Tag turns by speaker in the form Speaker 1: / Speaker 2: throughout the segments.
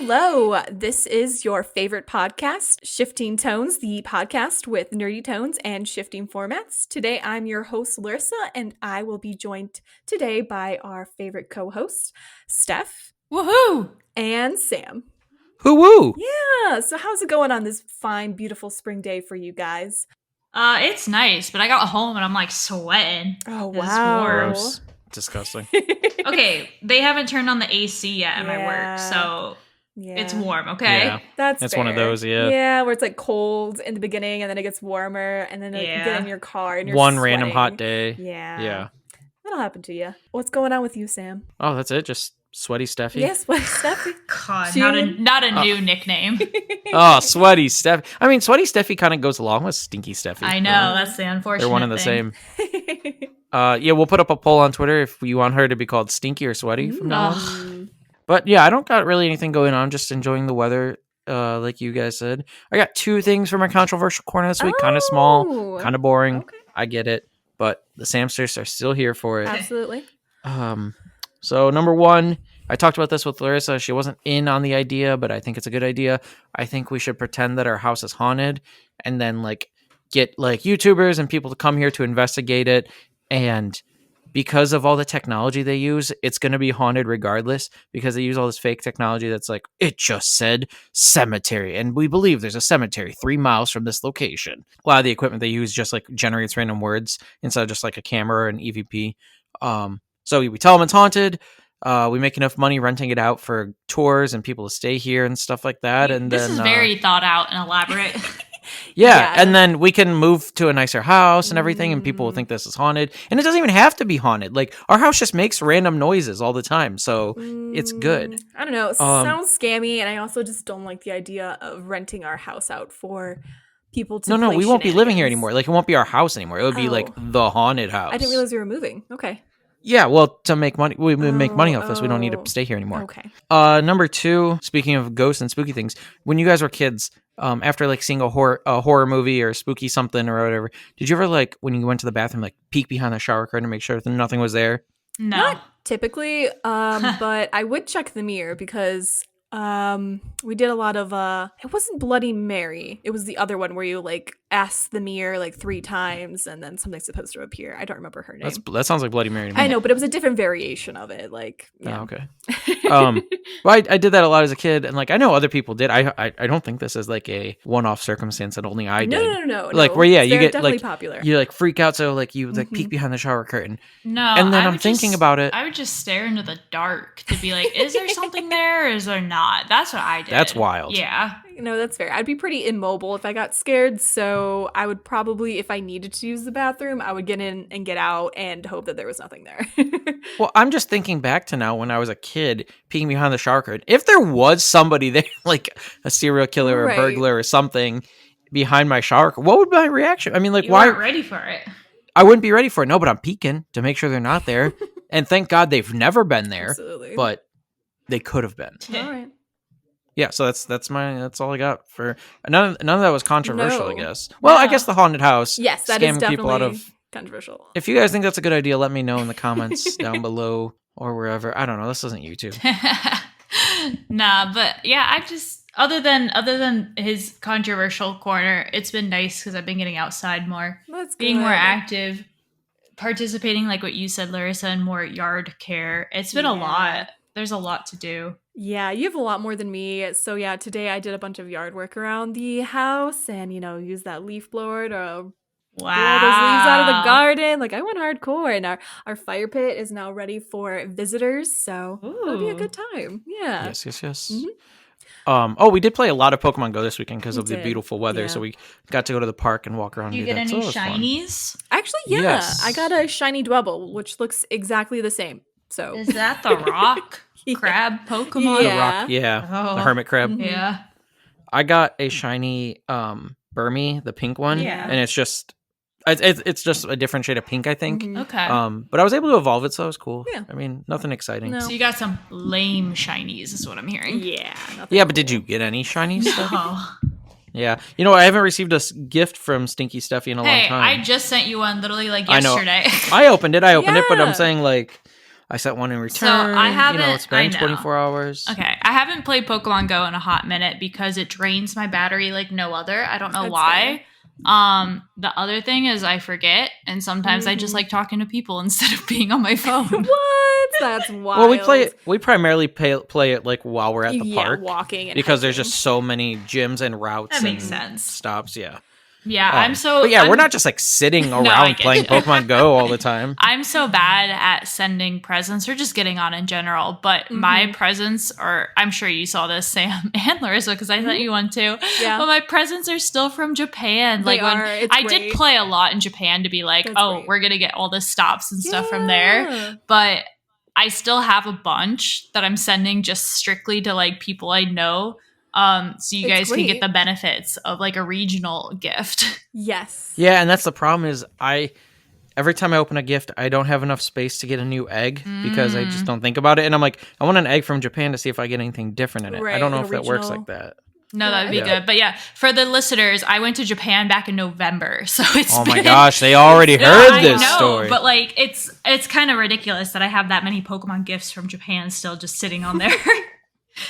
Speaker 1: Hello, this is your favorite podcast, Shifting Tones, the podcast with nerdy tones and shifting formats. Today, I'm your host, Larissa, and I will be joined today by our favorite co-hosts, Steph.
Speaker 2: Woohoo!
Speaker 1: And Sam.
Speaker 3: Hoo-woo!
Speaker 1: Yeah, so how's it going on this fine, beautiful spring day for you guys?
Speaker 2: It's nice, but I got home and I'm like sweating.
Speaker 1: Oh, wow.
Speaker 2: It's warm.
Speaker 3: Gross. Disgusting.
Speaker 2: Okay, they haven't turned on the AC yet at my work, so it's warm, okay?
Speaker 3: Yeah.
Speaker 1: That's
Speaker 3: It's
Speaker 1: fair.
Speaker 3: one of those, yeah.
Speaker 1: Yeah, where it's like cold in the beginning and then it gets warmer and then you get in your car and you're
Speaker 3: One random
Speaker 1: sweating.
Speaker 3: hot day.
Speaker 1: Yeah. That'll happen to you. What's going on with you, Sam?
Speaker 3: Oh, that's it? Just sweaty Steffi?
Speaker 1: Yes, what Steffi?
Speaker 2: God,
Speaker 1: June?
Speaker 2: not a new nickname.
Speaker 3: Oh, sweaty Steffi. I mean, sweaty Steffi kind of goes along with stinky Steffi.
Speaker 2: I know, that's the unfortunate
Speaker 3: They're one and the
Speaker 2: thing.
Speaker 3: same. Yeah, we'll put up a poll on Twitter if you want her to be called Stinky or Sweaty from now on. But yeah, I don't got really anything going on. Just enjoying the weather, like you guys said. I got two things for my controversial corner this week. Kind of small, kind of boring.
Speaker 1: Okay.
Speaker 3: I get it. But the Samsters are still here for it.
Speaker 1: Absolutely.
Speaker 3: So number one, I talked about this with Larissa. She wasn't in on the idea, but I think it's a good idea. I think we should pretend that our house is haunted and then like get like YouTubers and people to come here to investigate it. And because of all the technology they use, it's going to be haunted regardless because they use all this fake technology that's like, it just said cemetery. And we believe there's a cemetery 3 miles from this location. A lot of the equipment they use just like generates random words instead of just like a camera or an EVP. So we tell them it's haunted. We make enough money renting it out for tours and people to stay here and stuff like that. And
Speaker 2: this
Speaker 3: then
Speaker 2: is very thought out and elaborate.
Speaker 3: Yeah, and then we can move to a nicer house and everything, and people will think this is haunted. And it doesn't even have to be haunted. Like, our house just makes random noises all the time, so it's good.
Speaker 1: I don't know. It sounds scammy, and I also just don't like the idea of renting our house out for people to
Speaker 3: No,
Speaker 1: play
Speaker 3: we won't be living here
Speaker 1: shenanigans.
Speaker 3: anymore. Like, it won't be our house anymore. It would be, like, the haunted house.
Speaker 1: I didn't realize we were moving. Okay.
Speaker 3: Yeah, well, to make money, we make money off this. We don't need to stay here anymore.
Speaker 1: Okay.
Speaker 3: Number two, speaking of ghosts and spooky things, when you guys were kids, after like seeing a horror movie or spooky something or whatever, did you ever like when you went to the bathroom like peek behind the shower curtain to make sure that nothing was there?
Speaker 2: No.
Speaker 1: Not typically, but I would check the mirror because we did a lot of it wasn't Bloody Mary. It was the other one where you like ask the mirror like 3 times and then something's supposed to appear. I don't remember her name.
Speaker 3: That sounds like Bloody Mary to me.
Speaker 1: I know, but it was a different variation of it. Like, yeah.
Speaker 3: Oh, okay. Well, I did that a lot as a kid, and like I know other people did. I don't think this is like a one-off circumstance that only I did.
Speaker 1: No.
Speaker 3: Like where you get
Speaker 1: definitely
Speaker 3: like
Speaker 1: popular.
Speaker 3: you like freak out, so like you like peek behind the shower curtain.
Speaker 2: No.
Speaker 3: And then
Speaker 2: I
Speaker 3: I'm
Speaker 2: would
Speaker 3: thinking
Speaker 2: just-
Speaker 3: about it.
Speaker 2: I would just stare into the dark to be like, is there something there or is there not? That's what I did.
Speaker 3: That's wild.
Speaker 2: Yeah.
Speaker 1: No, that's fair. I'd be pretty immobile if I got scared, so I would probably, if I needed to use the bathroom, I would get in and get out and hope that there was nothing there.
Speaker 3: Well, I'm just thinking back to now when I was a kid peeking behind the shower curtain. If there was somebody there, like a serial killer or a
Speaker 1: Right.
Speaker 3: burglar or something behind my shower curtain, what would my reaction? I mean, like,
Speaker 2: You
Speaker 3: why?
Speaker 2: weren't ready for it.
Speaker 3: I wouldn't be ready for it. No, but I'm peeking to make sure they're not there. And thank God they've never been there,
Speaker 1: Absolutely.
Speaker 3: but they could have been.
Speaker 1: All right.
Speaker 3: Yeah, so that's all I got for none of that was controversial, I
Speaker 1: No.
Speaker 3: guess. Well, I
Speaker 2: No.
Speaker 3: guess the haunted house.
Speaker 1: Yes, that is
Speaker 3: scamming
Speaker 1: definitely
Speaker 3: people out of.
Speaker 1: controversial.
Speaker 3: If you guys think that's a good idea, let me know in the comments down below or wherever. I don't know. This isn't YouTube.
Speaker 2: Nah, but yeah, I just other than his controversial corner, it's been nice because I've been getting outside more,
Speaker 1: That's good.
Speaker 2: being more active, participating like what you said, Larissa, in more yard care. It's been a
Speaker 1: Yeah.
Speaker 2: lot. There's a lot to do.
Speaker 1: Yeah, you have a lot more than me. So yeah, today I did a bunch of yard work around the house and, use that leaf blower to blow those leaves out of the garden. Like I went hardcore, and our fire pit is now ready for visitors. So it'll be a
Speaker 2: Ooh.
Speaker 1: good time. Yeah.
Speaker 3: Yes.
Speaker 1: Mhm.
Speaker 3: We did play a lot of Pokemon Go this weekend because
Speaker 1: We
Speaker 3: of the
Speaker 1: did,
Speaker 3: beautiful weather.
Speaker 1: yeah.
Speaker 3: So we got to go to the park and walk around.
Speaker 2: Do you
Speaker 3: and do
Speaker 2: get
Speaker 3: that. So
Speaker 2: any
Speaker 3: it was fun.
Speaker 2: shinies?
Speaker 1: Actually, yeah.
Speaker 3: Yes.
Speaker 1: I got a shiny Dwebble, which looks exactly the same. So
Speaker 2: Is that the rock
Speaker 1: Yeah.
Speaker 2: crab Pokemon?
Speaker 3: The
Speaker 1: Yeah.
Speaker 3: rock, yeah,
Speaker 2: Oh.
Speaker 3: the hermit crab.
Speaker 1: Mhm.
Speaker 2: Yeah.
Speaker 3: I got a shiny Burmy, the pink one,
Speaker 2: Yeah.
Speaker 3: and it's just just a different shade of pink, I think.
Speaker 1: Mhm.
Speaker 2: Okay.
Speaker 3: But I was able to evolve it, so it was cool.
Speaker 1: Yeah.
Speaker 3: I mean, nothing exciting.
Speaker 1: No.
Speaker 2: So you got some lame shinies, is what I'm hearing.
Speaker 1: Yeah. nothing
Speaker 3: Yeah, but did
Speaker 1: cool.
Speaker 3: you get any shinies? Steffi?
Speaker 2: No.
Speaker 3: Yeah. I haven't received a gift from Stinky Steffi in a long
Speaker 2: Hey,
Speaker 3: time.
Speaker 2: I just sent you one literally like
Speaker 3: I know.
Speaker 2: yesterday.
Speaker 3: I opened it, but
Speaker 1: Yeah.
Speaker 3: I'm saying like I sent one in return.
Speaker 2: So I haven't.
Speaker 3: It's been 24 hours.
Speaker 2: Okay, I haven't played Pokemon Go in a hot minute because it drains my battery like no other. I don't know
Speaker 1: That's
Speaker 2: why. The other thing is I forget, and sometimes I just like talking to people instead of being on my phone.
Speaker 1: What? That's wild.
Speaker 3: Well, we play it. We primarily play it like while we're at the park,
Speaker 1: walking, and
Speaker 3: because there's
Speaker 1: hiking.
Speaker 3: just so many gyms and routes.
Speaker 2: That makes
Speaker 3: and
Speaker 2: sense.
Speaker 3: Stops, yeah.
Speaker 2: Yeah,
Speaker 3: But we're not just like sitting
Speaker 2: I
Speaker 3: around
Speaker 2: get
Speaker 3: playing
Speaker 2: you.
Speaker 3: Pokemon Go all the time.
Speaker 2: I'm so bad at sending presents or just getting on in general, but my presents are, I'm sure you saw this, Sam and Larissa, because I sent you one too.
Speaker 1: Yeah.
Speaker 2: But my presents are still from Japan.
Speaker 1: They
Speaker 2: Like when
Speaker 1: are. It's
Speaker 2: I
Speaker 1: great.
Speaker 2: did play a lot in Japan to be like,
Speaker 1: That's
Speaker 2: oh,
Speaker 1: great.
Speaker 2: we're going to get all the stops and stuff from
Speaker 1: Yeah.
Speaker 2: there. But I still have a bunch that I'm sending just strictly to like people I know. So you
Speaker 1: It's
Speaker 2: guys can get
Speaker 1: great.
Speaker 2: the benefits of like a regional gift.
Speaker 1: Yes.
Speaker 3: Yeah, and that's the problem is every time I open a gift, I don't have enough space to get a new egg because I just don't think about it. And I'm like, I want an egg from Japan to see if I get anything different in it. I
Speaker 1: Right,
Speaker 3: don't know
Speaker 1: an
Speaker 3: if that works
Speaker 1: original.
Speaker 3: like that.
Speaker 2: No,
Speaker 1: Yeah,
Speaker 2: that would be
Speaker 3: Yeah.
Speaker 2: good. But yeah, for the listeners, I went to Japan back in November. So it's
Speaker 3: Oh my
Speaker 2: been-
Speaker 3: gosh, they already
Speaker 2: No,
Speaker 3: heard
Speaker 2: I
Speaker 3: this
Speaker 2: know,
Speaker 3: story.
Speaker 2: but like it's kind of ridiculous that I have that many Pokemon gifts from Japan still just sitting on there.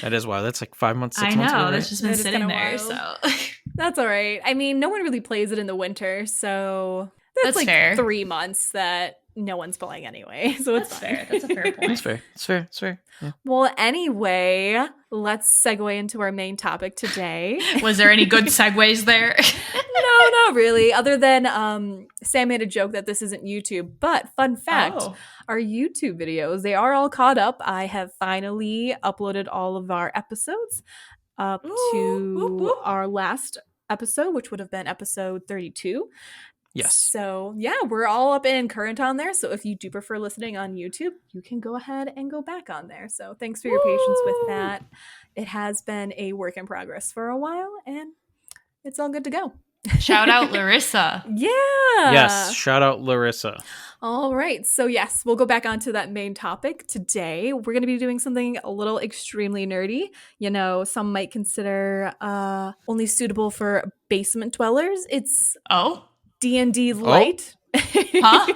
Speaker 3: That is wild. That's like 5 months, 6
Speaker 2: I
Speaker 3: months ago,
Speaker 2: know,
Speaker 3: right?
Speaker 2: that's just been
Speaker 1: That is
Speaker 2: sitting
Speaker 1: kinda
Speaker 2: there.
Speaker 1: wild.
Speaker 2: So
Speaker 1: That's all right. I mean, no one really plays it in the winter, so that's like
Speaker 2: fair.
Speaker 1: 3 months that no one's playing anyway. So it's
Speaker 2: that's
Speaker 1: fine.
Speaker 2: fair. That's a fair point.
Speaker 3: It's fair. It's fair. It's fair. Yeah.
Speaker 1: Well, anyway, let's segue into our main topic today.
Speaker 2: Was there any good segues there?
Speaker 1: No, not really. Other than Sam made a joke that this isn't YouTube, but fun fact,
Speaker 2: Oh.
Speaker 1: our YouTube videos, they are all caught up. I have finally uploaded all of our episodes up
Speaker 2: Ooh,
Speaker 1: to
Speaker 2: whoop, whoop.
Speaker 1: our last episode, which would have been episode 32.
Speaker 3: Yes.
Speaker 1: So yeah, we're all up and current on there. So if you do prefer listening on YouTube, you can go ahead and go back on there. So thanks for your patience with
Speaker 2: Woo!
Speaker 1: that. It has been a work in progress for a while, and it's all good to go.
Speaker 2: Shout out Larissa.
Speaker 1: Yeah.
Speaker 3: Yes. Shout out Larissa.
Speaker 1: All right. So, yes, we'll go back onto that main topic. Today, we're going to be doing something a little extremely nerdy. You know, some might consider only suitable for basement dwellers. It's
Speaker 2: Oh?
Speaker 1: D&D Light.
Speaker 2: Huh?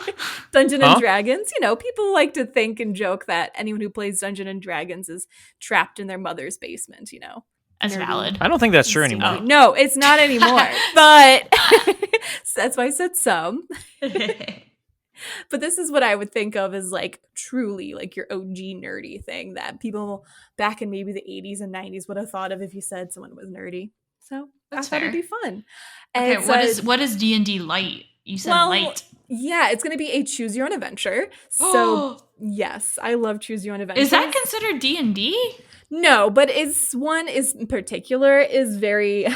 Speaker 1: Dungeon
Speaker 3: Huh?
Speaker 1: and Dragons. You know, people like to think and joke that anyone who plays Dungeon and Dragons is trapped in their mother's basement, you know.
Speaker 2: That's
Speaker 1: Nerdy.
Speaker 2: valid.
Speaker 3: I don't think that's true
Speaker 1: Steamy.
Speaker 3: anymore.
Speaker 1: No, it's not anymore. But that's why I said some. But this is what I would think of as like truly like your OG nerdy thing that people back in maybe the 80s and 90s would have thought of if you said someone was nerdy. So
Speaker 2: That's
Speaker 1: I thought it'd
Speaker 2: fair.
Speaker 1: be fun.
Speaker 2: Okay,
Speaker 1: And
Speaker 2: what is D&D Light? You said
Speaker 1: Well,
Speaker 2: light.
Speaker 1: yeah, it's going to be a choose your own adventure. So yes, I love choose your own adventure.
Speaker 2: Is that considered D&D?
Speaker 1: No, but it's one is in particular is very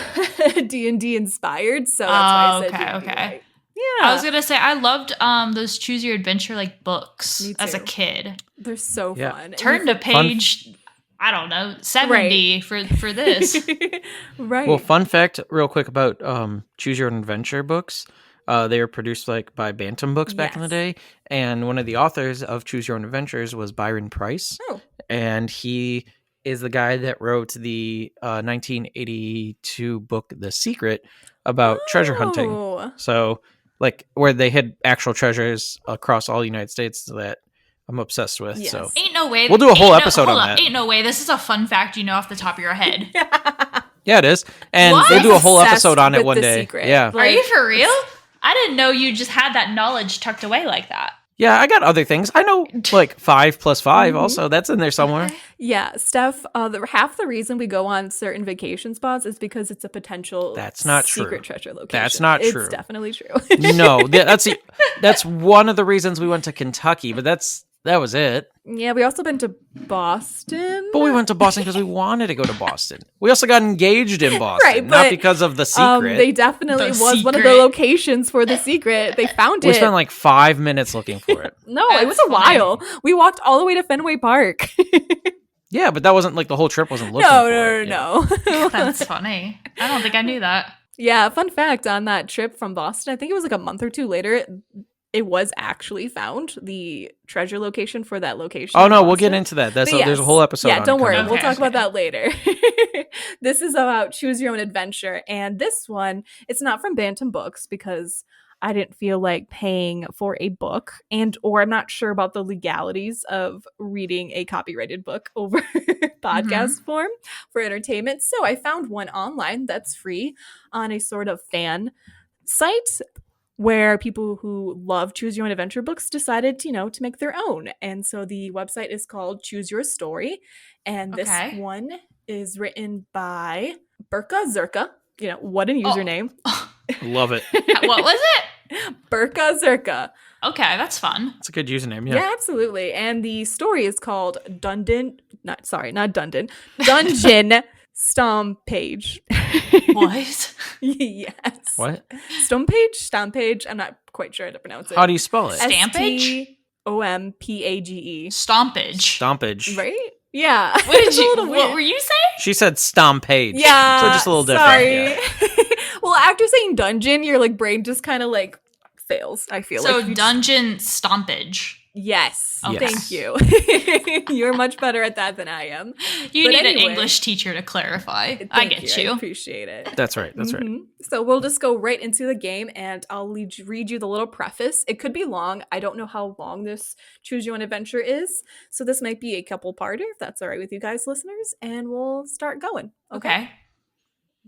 Speaker 1: D&D inspired. So that's why I said
Speaker 2: okay,
Speaker 1: D&D
Speaker 2: okay.
Speaker 1: Light. Yeah.
Speaker 2: I was gonna say I loved those choose your adventure like books
Speaker 1: Me
Speaker 2: as a
Speaker 1: too.
Speaker 2: kid.
Speaker 1: They're so
Speaker 3: Yeah.
Speaker 1: fun. And
Speaker 2: Turn
Speaker 1: you
Speaker 2: to page, I don't know, 70 for this.
Speaker 1: right.
Speaker 3: Well, fun fact, real quick about Choose Your Own Adventure books. They were produced like by Bantam Books back in the
Speaker 1: Yes.
Speaker 3: day, and one of the authors of Choose Your Own Adventures was Byron Price,
Speaker 1: Oh,
Speaker 3: and he is the guy that wrote the 1982 book The Secret about treasure hunting.
Speaker 1: Oh.
Speaker 3: So, like where they hid actual treasures across all the United States that I'm obsessed with.
Speaker 1: Yes.
Speaker 3: So
Speaker 2: Ain't no way.
Speaker 3: We'll do a whole
Speaker 2: ain't
Speaker 3: episode
Speaker 2: hold
Speaker 3: on
Speaker 2: up,
Speaker 3: that.
Speaker 2: Ain't no way. This is a fun fact you know off the top of your head.
Speaker 3: yeah, it is, and
Speaker 2: What?
Speaker 3: we'll do a whole
Speaker 1: Obsessed
Speaker 3: episode on it
Speaker 1: with
Speaker 3: one
Speaker 1: The
Speaker 3: day.
Speaker 1: Secret.
Speaker 3: Yeah,
Speaker 2: Are you for real? I didn't know you just had that knowledge tucked away like that.
Speaker 3: yeah. I got other things. I know like 5 + 5.
Speaker 1: Mhm.
Speaker 3: Also, that's in there somewhere.
Speaker 1: Yeah, Steph, half the reason we go on certain vacation spots is because it's a potential
Speaker 3: That's not
Speaker 1: secret
Speaker 3: true.
Speaker 1: treasure location.
Speaker 3: That's not
Speaker 1: it's
Speaker 3: true.
Speaker 1: It's definitely true.
Speaker 3: No, that's one of the reasons we went to Kentucky, but that was it.
Speaker 1: Yeah, we also been to Boston.
Speaker 3: But we went to Boston because we wanted to go to Boston. We also got engaged in Boston,
Speaker 1: Right,
Speaker 3: not
Speaker 1: but,
Speaker 3: because of the secret.
Speaker 1: They definitely
Speaker 2: The
Speaker 1: was one of the
Speaker 2: secret.
Speaker 1: locations for the secret. They found
Speaker 3: we
Speaker 1: it.
Speaker 3: spent like 5 minutes looking for it.
Speaker 1: No, it was
Speaker 2: That's
Speaker 1: a while. We walked all the way to Fenway Park.
Speaker 3: Yeah, but that wasn't like the whole trip wasn't looking
Speaker 1: No,
Speaker 3: for
Speaker 1: no,
Speaker 3: it.
Speaker 1: no.
Speaker 2: That's funny. I don't think I knew that.
Speaker 1: Yeah, fun fact on that trip from Boston, I think it was like a month or two later, it was actually found, the treasure location for that location.
Speaker 3: Oh
Speaker 1: in
Speaker 3: no, we'll get
Speaker 1: Boston.
Speaker 3: into that.
Speaker 1: But
Speaker 3: There's a whole episode.
Speaker 1: Yeah,
Speaker 3: on
Speaker 1: don't
Speaker 3: it
Speaker 1: worry.
Speaker 3: coming
Speaker 1: We'll
Speaker 3: up.
Speaker 2: Okay,
Speaker 1: talk about
Speaker 2: okay.
Speaker 1: that later. This is about choose your own adventure. And this one, it's not from Bantam Books because I didn't feel like paying for a book, and or I'm not sure about the legalities of reading a copyrighted book over podcast form for entertainment. So I found one online that's free on a sort of fan site where people who love choose your own adventure books decided to make their own. And so the website is called Choose Your Story, and this one is written by Burka Zerka. What a username.
Speaker 3: Love it.
Speaker 2: What was it?
Speaker 1: Burka Zerka.
Speaker 2: Okay, that's fun.
Speaker 3: It's a good username.
Speaker 1: Yeah, absolutely. And the story is called Dungeon Stompage.
Speaker 2: What?
Speaker 1: Yes.
Speaker 3: What?
Speaker 1: Stompage. I'm not quite sure how to pronounce it.
Speaker 3: How do you spell it?
Speaker 2: Stampage?
Speaker 1: Stompage.
Speaker 2: Stompage.
Speaker 1: Right? Yeah.
Speaker 2: What were you saying?
Speaker 3: She said stompage.
Speaker 1: Yeah.
Speaker 3: So just a little different.
Speaker 1: Sorry.
Speaker 3: Yeah.
Speaker 1: Well, after saying dungeon, your like brain just kind of like fails, I feel
Speaker 2: so
Speaker 1: like. So
Speaker 2: dungeon stompage.
Speaker 1: Yes.
Speaker 2: Okay.
Speaker 1: Thank you. You're much better at that than I am.
Speaker 2: You need an English teacher to clarify. I get you.
Speaker 1: I appreciate it.
Speaker 3: That's right. That's right.
Speaker 1: So we'll just go right into the game, and I'll read you the little preface. It could be long. I don't know how long this Choose Your Own Adventure is. So this might be a couple-parter, if that's all right with you guys, listeners. And we'll start going. Okay.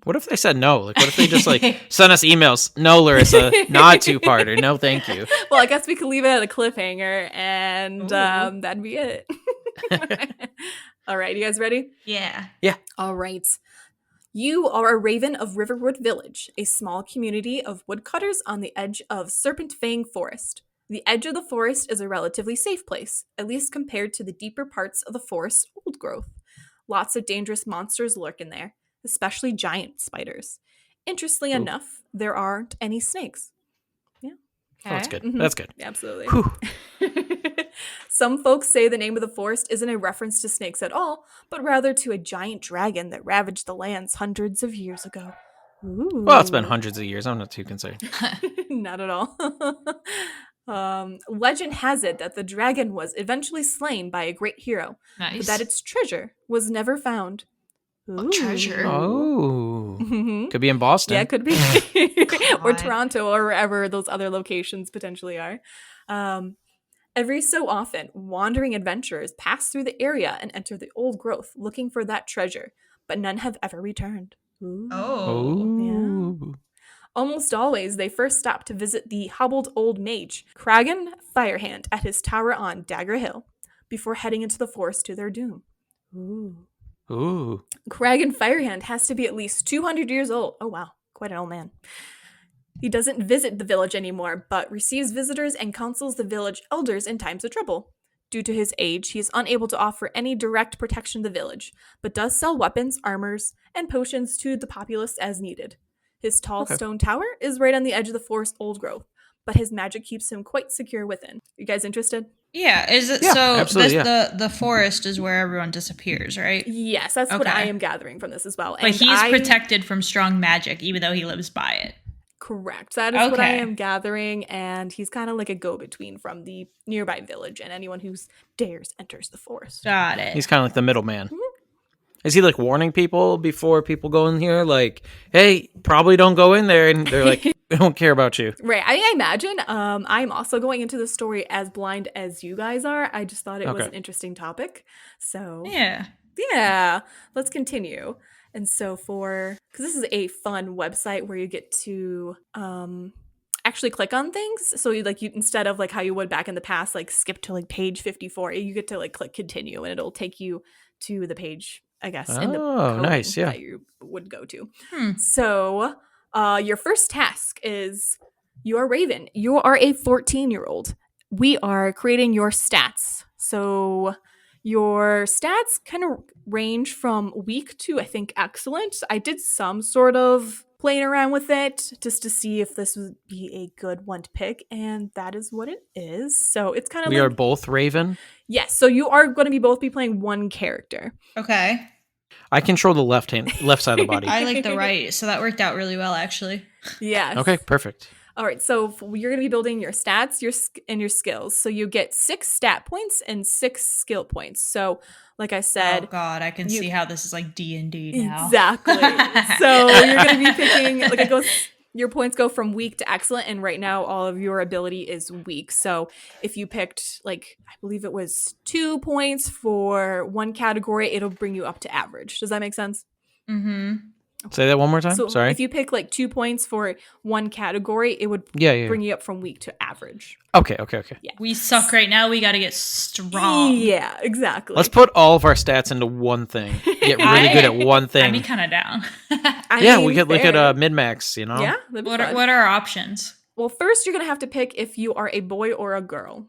Speaker 3: What if they said no? Like, what if they just send us emails? No, Larissa, not a two-parter. No, thank you.
Speaker 1: Well, I guess we could leave it at a cliffhanger, and that'd be it. All right, you guys ready?
Speaker 2: Yeah.
Speaker 1: All right. You are a raven of Riverwood Village, a small community of woodcutters on the edge of Serpent Fang Forest. The edge of the forest is a relatively safe place, at least compared to the deeper parts of the forest's old growth. Lots of dangerous monsters lurk in there, especially giant spiders. Interestingly enough, there aren't any snakes. Yeah.
Speaker 3: Okay. Oh, that's good. That's good.
Speaker 1: Absolutely. Some folks say the name of the forest isn't a reference to snakes at all, but rather to a giant dragon that ravaged the lands hundreds of years ago. Ooh.
Speaker 3: Well, it's been hundreds of years. I'm not too concerned.
Speaker 1: Not at all. Legend has it that the dragon was eventually slain by a great hero, but that its treasure was never found.
Speaker 2: Ooh. Treasure.
Speaker 3: Oh. Could be in Boston.
Speaker 1: Yeah, it could be. Or Toronto, or wherever those other locations potentially are. Every so often, wandering adventurers pass through the area and enter the old growth looking for that treasure, but none have ever returned. Ooh.
Speaker 2: Oh.
Speaker 1: Yeah. Almost always, they first stop to visit the hobbled old mage, Kragan Firehand, at his tower on Dagger Hill, before heading into the forest to their doom. Ooh. Kragan Firehand has to be at least 200 years old. Oh, wow. Quite an old man. He doesn't visit the village anymore, but receives visitors and counsels the village elders in times of trouble. Due to his age, he is unable to offer any direct protection to the village, but does sell weapons, armors, and potions to the populace as needed. His tall stone tower is right on the edge of the forest's old growth, but his magic keeps him quite secure within. You guys interested?
Speaker 4: Yeah, is it the forest is where everyone disappears, right?
Speaker 1: Yes, that's what I am gathering from this as well.
Speaker 4: But he's protected from strong magic, even though he lives by it.
Speaker 1: Correct. That is what I am gathering, and he's kind of like a go-between from the nearby village and anyone who dares enters the forest.
Speaker 4: Got it.
Speaker 3: He's kind of like the middleman. Is he like warning people before people go in here? Like, hey, probably don't go in there. And they're like, I don't care about you.
Speaker 1: Right. I imagine I'm also going into the story as blind as you guys are. I just thought it was an interesting topic. So yeah, let's continue. And so because this is a fun website where you get to actually click on things. So you instead of like how you would back in the past, like skip to like page 54, you get to like click continue and it'll take you to the page, I guess, in the code
Speaker 3: nice, yeah,
Speaker 1: that you would go to. So your first task is you are Raven. You are a 14-year-old. We are creating your stats. So your stats kind of range from weak to, I think, excellent. I did some sort of playing around with it just to see if this would be a good one to pick, and that is what it is. So it's kind of
Speaker 3: we are both Raven?
Speaker 1: Yes, so you are going to both be playing one character.
Speaker 4: Okay.
Speaker 3: I control the left side of the body.
Speaker 4: I like the right, so that worked out really well, actually.
Speaker 1: Yes.
Speaker 3: Okay, perfect.
Speaker 1: All right, so you're going to be building your stats and your skills. So you get 6 stat points and 6 skill points. So, like I said...
Speaker 4: Oh, God, I can see how this is like D&D now.
Speaker 1: Exactly. So you're going to be picking... your points go from weak to excellent, and right now all of your ability is weak. So if you picked, like, I believe it was 2 points for one category, it'll bring you up to average. Does that make sense?
Speaker 4: Mm-hmm.
Speaker 3: Say that one more time.
Speaker 1: So
Speaker 3: Sorry.
Speaker 1: if you pick like 2 points for one category, it would
Speaker 3: Yeah.
Speaker 1: bring you up from weak to average.
Speaker 3: Okay.
Speaker 1: Yeah.
Speaker 4: We suck right now. We got to get strong.
Speaker 1: Yeah, exactly.
Speaker 3: Let's put all of our stats into one thing. Get really good at one
Speaker 4: I'd
Speaker 3: thing.
Speaker 4: be kind of down.
Speaker 3: We could look at mid-max, you know?
Speaker 1: Yeah. That'd be
Speaker 4: What
Speaker 1: fun.
Speaker 4: are our options?
Speaker 1: Well, first you're going to have to pick if you are a boy or a girl.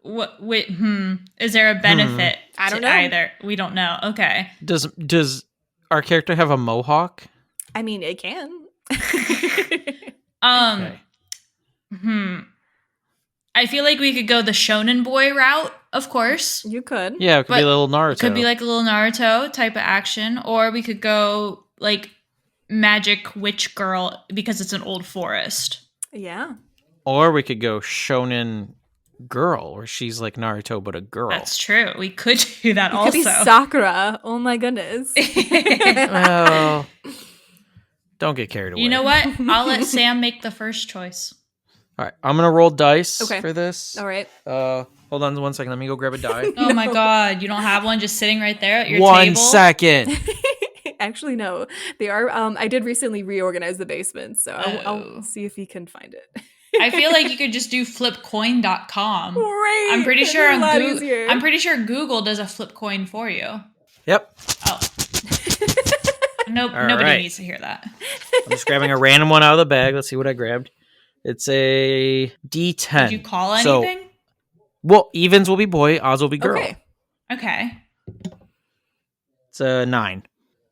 Speaker 4: What? Wait. Is there a benefit?
Speaker 1: I don't
Speaker 4: to
Speaker 1: know.
Speaker 4: either. We don't know. Okay.
Speaker 3: Does our character have a mohawk?
Speaker 1: I mean, it can.
Speaker 3: Okay.
Speaker 4: I feel like we could go the shonen boy route, of course.
Speaker 1: You could.
Speaker 3: Yeah, it could be a little Naruto.
Speaker 4: It could be like a little Naruto type of action, or we could go like magic witch girl because it's an old forest.
Speaker 1: Yeah.
Speaker 3: Or we could go shonen girl, where she's like Naruto but a girl.
Speaker 4: That's true. We could do that
Speaker 1: It
Speaker 4: also.
Speaker 1: could be Sakura. Oh my goodness.
Speaker 3: Well, don't get carried away.
Speaker 4: You know what? I'll let Sam make the first choice.
Speaker 3: All right, I'm gonna roll dice
Speaker 1: Okay.
Speaker 3: for this.
Speaker 1: All right.
Speaker 3: Hold on 1 second. Let me go grab a die.
Speaker 4: Oh my god, you don't have one just sitting right there at your
Speaker 3: 1
Speaker 4: table?
Speaker 3: second.
Speaker 1: Actually, no. They are. I did recently reorganize the basement, so I'll see if he can find it.
Speaker 4: I feel like you could just do flipcoin.com.
Speaker 1: Right.
Speaker 4: I'm pretty sure
Speaker 1: That'd be a lot easier.
Speaker 4: I'm pretty sure Google does a flip coin for you.
Speaker 3: Yep.
Speaker 4: Oh. Nope,
Speaker 3: All
Speaker 4: nobody
Speaker 3: right.
Speaker 4: needs to hear that.
Speaker 3: I'm just grabbing a random one out of the bag. Let's see what I grabbed. It's a D10.
Speaker 4: Did you call
Speaker 3: So-
Speaker 4: anything?
Speaker 3: Well, evens will be boy, odds will be girl.
Speaker 1: Okay.
Speaker 4: Okay.
Speaker 3: It's a 9.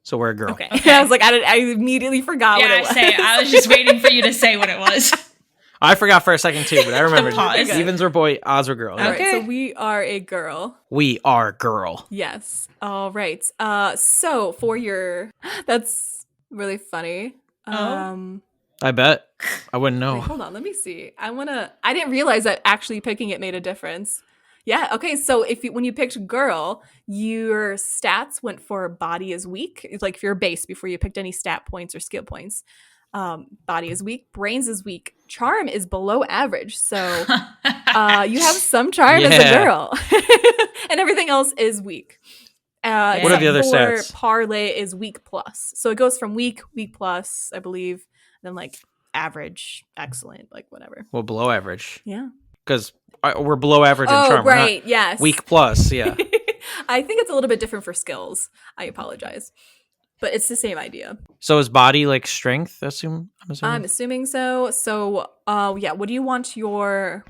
Speaker 3: So we're a girl.
Speaker 1: Okay. I was like, I immediately forgot what it was.
Speaker 4: I was just waiting for you to say what it was.
Speaker 3: I forgot for a second too, but I remembered.
Speaker 4: Pause.
Speaker 3: Evens were boy, odds were girl.
Speaker 1: All right,
Speaker 4: Okay.
Speaker 1: so we are a girl.
Speaker 3: We are girl.
Speaker 1: Yes. All right. So for your, that's really funny.
Speaker 3: I bet. I wouldn't know.
Speaker 1: Wait, hold on, let me see. I didn't realize that actually picking it made a difference. Yeah, okay, so when you picked girl, your stats went for body is weak. It's like for your base before you picked any stat points or skill points. Body is weak, brains is weak, charm is below average. So you have some charm as a
Speaker 3: Yeah.
Speaker 1: girl. And everything else is weak.
Speaker 3: What are
Speaker 1: except
Speaker 3: the other
Speaker 1: for
Speaker 3: stats?
Speaker 1: Parlay is weak plus. So it goes from weak plus, I believe, then like average, excellent, like whatever.
Speaker 3: Well, below average.
Speaker 1: Yeah.
Speaker 3: Because we're below average in charm. We're not
Speaker 1: right. Yes.
Speaker 3: weak plus, yeah.
Speaker 1: I think it's a little bit different for skills. I apologize. But it's the same idea.
Speaker 3: So is body like strength? I'm assuming.
Speaker 1: I'm assuming so. So, yeah, what do you want your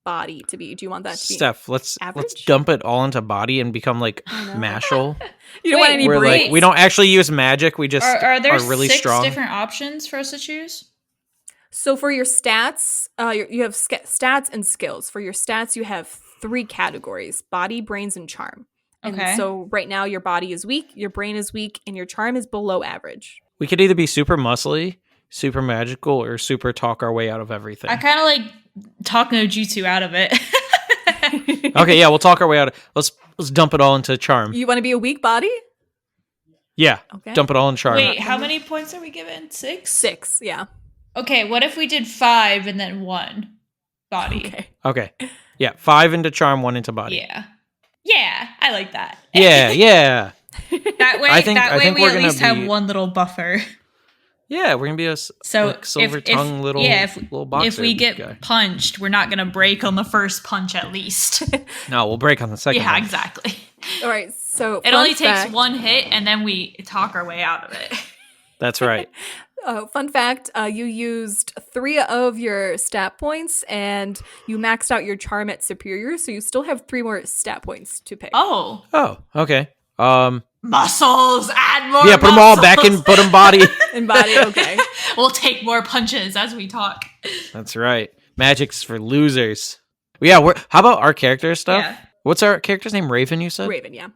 Speaker 1: body to be? Do you want that to be?
Speaker 3: Steph, let's
Speaker 1: average?
Speaker 3: dump it all into body and become like Mashal.
Speaker 1: You don't want any
Speaker 3: We're
Speaker 1: brains?
Speaker 3: like we don't actually use magic. We just
Speaker 4: Are there
Speaker 3: really
Speaker 4: 6
Speaker 3: strong.
Speaker 4: different options for us to choose?
Speaker 1: So for your stats, you have stats and skills. For your stats, you have 3 categories: body, brains, and charm. And
Speaker 4: Okay.
Speaker 1: so right now your body is weak, your brain is weak, and your charm is below average.
Speaker 3: We could either be super muscly, super magical, or super talk our way out of everything.
Speaker 4: I kind of like talk no jutsu out of it.
Speaker 3: Okay, yeah, we'll talk our way out of let's dump it all into charm.
Speaker 1: You want to be a weak body?
Speaker 3: Yeah.
Speaker 1: Okay.
Speaker 3: Dump it all in charm.
Speaker 4: Wait, how many points are we given? 6?
Speaker 1: 6, yeah.
Speaker 4: Okay, what if we did 5 and then 1 body?
Speaker 1: Okay.
Speaker 3: Okay. Yeah, 5 into charm, 1 into body.
Speaker 4: Yeah. Yeah, I like that.
Speaker 3: Yeah.
Speaker 4: That way,
Speaker 3: I think
Speaker 4: we
Speaker 3: we're
Speaker 4: at
Speaker 3: gonna
Speaker 4: least have
Speaker 3: be-
Speaker 4: one little buffer.
Speaker 3: Yeah, we're gonna be a
Speaker 4: So
Speaker 3: like, silver
Speaker 4: if,
Speaker 3: tongue little little boxer.
Speaker 4: if we get
Speaker 3: guy.
Speaker 4: punched, we're not gonna break on the first punch at least.
Speaker 3: No, we'll break on the second.
Speaker 4: Yeah,
Speaker 3: one.
Speaker 4: exactly.
Speaker 1: All right, so
Speaker 4: It only takes 1 hit, and then we talk our way out of it.
Speaker 3: That's right.
Speaker 1: Fun fact, you used 3 of your stat points and you maxed out your charm at superior, so you still have 3 more stat points to pick.
Speaker 4: Oh,
Speaker 3: Oh, okay.
Speaker 4: muscles! Add more.
Speaker 3: Yeah, put them all back
Speaker 4: muscles.
Speaker 3: in. Put them body.
Speaker 1: And body, okay.
Speaker 4: We'll take more punches as we talk.
Speaker 3: That's right. Magic's for losers. Yeah. How about our character stuff?
Speaker 4: Yeah.
Speaker 3: What's our character's name? Raven. You said.
Speaker 1: Raven, yeah.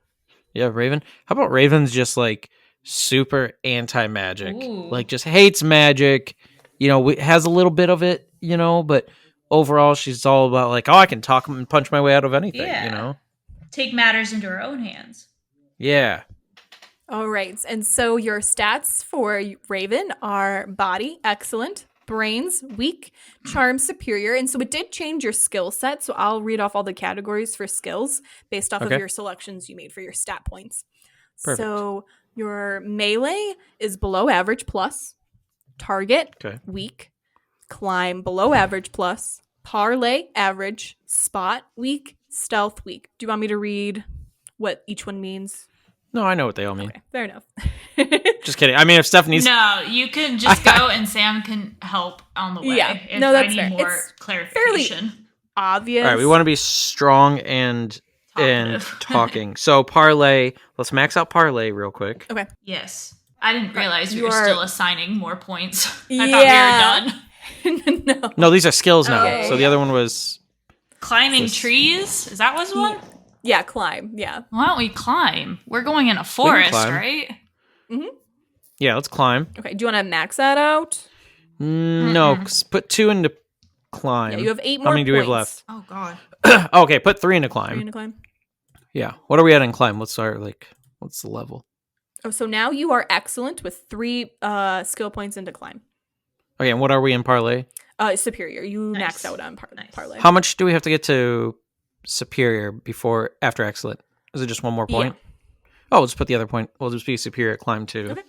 Speaker 3: Yeah, Raven. How about Raven's just like super anti-magic,
Speaker 4: Ooh.
Speaker 3: like just hates magic. You know, has a little bit of it. You know, but overall, she's all about like, oh, I can talk and punch my way out of anything.
Speaker 4: Yeah.
Speaker 3: You know.
Speaker 4: Take matters into our own hands.
Speaker 3: Yeah.
Speaker 1: All right. And so your stats for Raven are body, excellent, brains, weak, charm, superior. And so it did change your skill set. So I'll read off all the categories for skills based off of
Speaker 3: Okay.
Speaker 1: your selections you made for your stat points.
Speaker 3: Perfect.
Speaker 1: So your melee is below average plus, target,
Speaker 3: Okay.
Speaker 1: weak, climb below average plus, parlay average, spot weak, stealth weak. Do you want me to read what each one means?
Speaker 3: No, I know what they all mean.
Speaker 1: Okay, fair enough.
Speaker 3: Just kidding. I mean, if Steph needs,
Speaker 4: No, you can just go and Sam can help on the way.
Speaker 1: Yeah.
Speaker 4: If
Speaker 1: No, that's
Speaker 4: I
Speaker 1: fair.
Speaker 4: need more
Speaker 1: It's
Speaker 4: clarification.
Speaker 1: Obvious.
Speaker 3: all right, we want to be strong and
Speaker 4: Talkative.
Speaker 3: talking. So parlay. Let's max out parlay real quick.
Speaker 1: Okay.
Speaker 4: Yes. I didn't realize we
Speaker 1: You
Speaker 4: were
Speaker 1: are-
Speaker 4: still assigning more points. I
Speaker 1: Yeah.
Speaker 4: thought we were done.
Speaker 1: No.
Speaker 3: No, these are skills now.
Speaker 1: Okay.
Speaker 3: So the other one was
Speaker 4: Climbing
Speaker 3: This-
Speaker 4: trees? Is that what's one?
Speaker 1: Yeah, climb. Yeah.
Speaker 4: Why don't we climb? We're going in a forest,
Speaker 3: climb.
Speaker 4: right?
Speaker 3: yeah. Let's climb.
Speaker 1: Okay. Do you want to max that out?
Speaker 3: No, put 2 into climb.
Speaker 1: Yeah, you have 8
Speaker 3: How
Speaker 1: more
Speaker 3: many do we have
Speaker 1: points.
Speaker 4: Oh, God.
Speaker 3: Okay, put 3 into
Speaker 1: Three
Speaker 3: climb.
Speaker 1: into climb.
Speaker 3: Yeah. What are we at in climb? Let's start what's the level?
Speaker 1: Oh, so now you are excellent with 3 skill points into climb.
Speaker 3: Okay, and what are we in parlay?
Speaker 1: Superior. You
Speaker 4: Nice.
Speaker 1: maxed out on
Speaker 4: Nice.
Speaker 1: parlay.
Speaker 3: How much do we have to get to superior after excellent? Is it just one more point? Oh, we'll just put the other point. We'll just be superior at climb 2.
Speaker 1: Okay.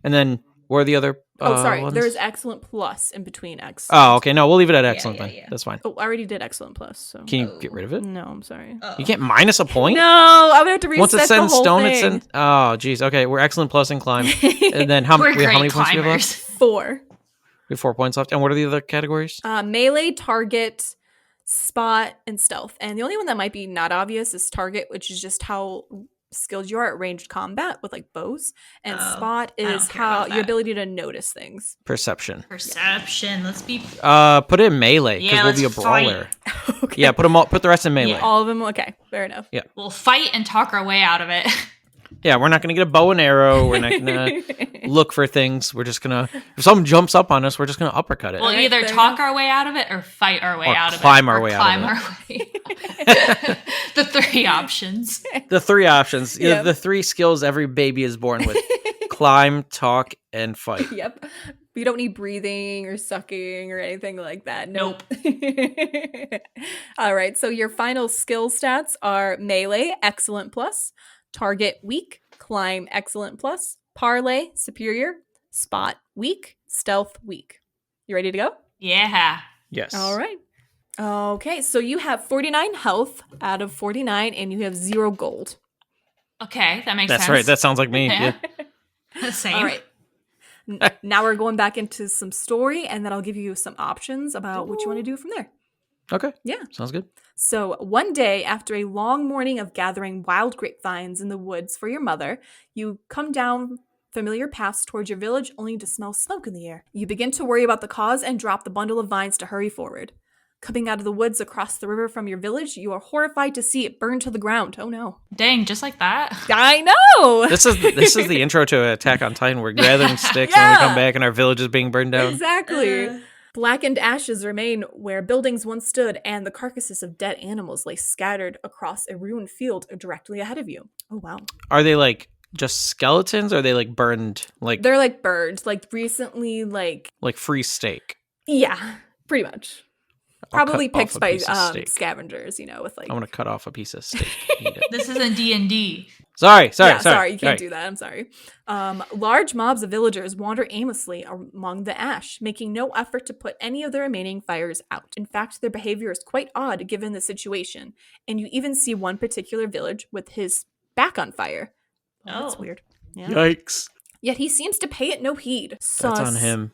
Speaker 3: And then where are the other
Speaker 1: sorry.
Speaker 3: ones?
Speaker 1: There's excellent plus in between X.
Speaker 3: Oh, okay. No, we'll leave it at excellent then.
Speaker 4: yeah.
Speaker 3: That's fine.
Speaker 1: Oh, I already did excellent plus. So
Speaker 3: Can you get rid of it?
Speaker 1: no, I'm sorry.
Speaker 3: You can't minus a point?
Speaker 1: No, I'm gonna have to reset
Speaker 3: Once it's set
Speaker 1: the
Speaker 3: in
Speaker 1: whole
Speaker 3: stone,
Speaker 1: thing.
Speaker 3: it's in. Oh, geez. Okay, we're excellent plus in climb. And then how
Speaker 4: We're great
Speaker 3: many points do we have
Speaker 4: climbers.
Speaker 3: left?
Speaker 1: 4.
Speaker 3: We have 4 points left. And what are the other categories?
Speaker 1: Melee, target, spot, and stealth. And the only one that might be not obvious is target, which is just how skilled you are at ranged combat with like bows. And
Speaker 4: Oh,
Speaker 1: spot
Speaker 4: I don't
Speaker 1: is
Speaker 4: care
Speaker 1: how
Speaker 4: about
Speaker 1: your
Speaker 4: that.
Speaker 1: ability to notice things.
Speaker 3: Perception.
Speaker 4: Perception. Let's be.
Speaker 3: Put it in melee because
Speaker 4: Yeah,
Speaker 3: we'll be a
Speaker 4: let's fight.
Speaker 3: brawler.
Speaker 1: Okay.
Speaker 3: Yeah, put the rest in melee.
Speaker 4: Yeah.
Speaker 1: All of them. Okay, fair enough.
Speaker 4: We'll fight and talk our way out of it.
Speaker 3: Yeah, we're not gonna get a bow and arrow. We're not gonna look for things. We're just gonna if someone jumps up on us, we're just gonna uppercut it.
Speaker 4: We'll
Speaker 1: Alright,
Speaker 4: either
Speaker 1: fair
Speaker 4: talk our way out of it or fight our way
Speaker 3: Or
Speaker 4: out of it.
Speaker 3: climb our
Speaker 4: Or
Speaker 3: way out
Speaker 4: climb
Speaker 3: of
Speaker 4: our way. The 3 options.
Speaker 3: The 3 options.
Speaker 1: Yeah.
Speaker 3: The 3 skills every baby is born with: climb, talk, and fight.
Speaker 1: Yep. You don't need breathing or sucking or anything like that.
Speaker 4: Nope.
Speaker 1: All right. So your final skill stats are melee, excellent plus, target, weak, climb, excellent plus, parlay, superior, spot, weak, stealth, weak. You ready to go?
Speaker 4: Yeah.
Speaker 3: Yes.
Speaker 1: All right. Okay. So you have 49 health out of 49, and you have 0 gold.
Speaker 4: Okay, that makes
Speaker 3: That's
Speaker 4: sense.
Speaker 3: right. That sounds like me.
Speaker 4: Yeah.
Speaker 3: Yeah.
Speaker 4: Same.
Speaker 1: All right. Now we're going back into some story, and then I'll give you some options about what you want to do from there.
Speaker 3: Okay.
Speaker 1: Yeah.
Speaker 3: Sounds good.
Speaker 1: So, one day, after a long morning of gathering wild grapevines in the woods for your mother, you come down familiar paths towards your village only to smell smoke in the air. You begin to worry about the cause and drop the bundle of vines to hurry forward. Coming out of the woods across the river from your village, you are horrified to see it burn to the ground. Oh no.
Speaker 4: Dang, just like that.
Speaker 1: I know!
Speaker 3: This is the intro to Attack on Titan. We're gathering sticks and we
Speaker 1: Yeah.
Speaker 3: come back and our village is being burned down.
Speaker 1: Exactly. Blackened ashes remain where buildings once stood, and the carcasses of dead animals lay scattered across a ruined field directly ahead of you. Oh wow.
Speaker 3: Are they like just skeletons? Or are they like burned
Speaker 1: They're like birds, like recently, like,
Speaker 3: like free steak?
Speaker 1: yeah, pretty much.
Speaker 3: I'll
Speaker 1: Probably
Speaker 3: cut off
Speaker 1: picked
Speaker 3: a
Speaker 1: by
Speaker 3: piece of steak.
Speaker 1: scavengers, with like.
Speaker 3: I'm gonna cut off a piece of steak. and eat it.
Speaker 4: This isn't D&D.
Speaker 3: Sorry.
Speaker 1: You can't do that. I'm sorry. Large mobs of villagers wander aimlessly among the ash, making no effort to put any of the remaining fires out. In fact, their behavior is quite odd given the situation, and you even see one particular village with his back on fire. Oh, that's
Speaker 4: Oh.
Speaker 1: weird. Yeah.
Speaker 3: Yikes.
Speaker 1: Yet he seems to pay it no heed.
Speaker 3: That's on him.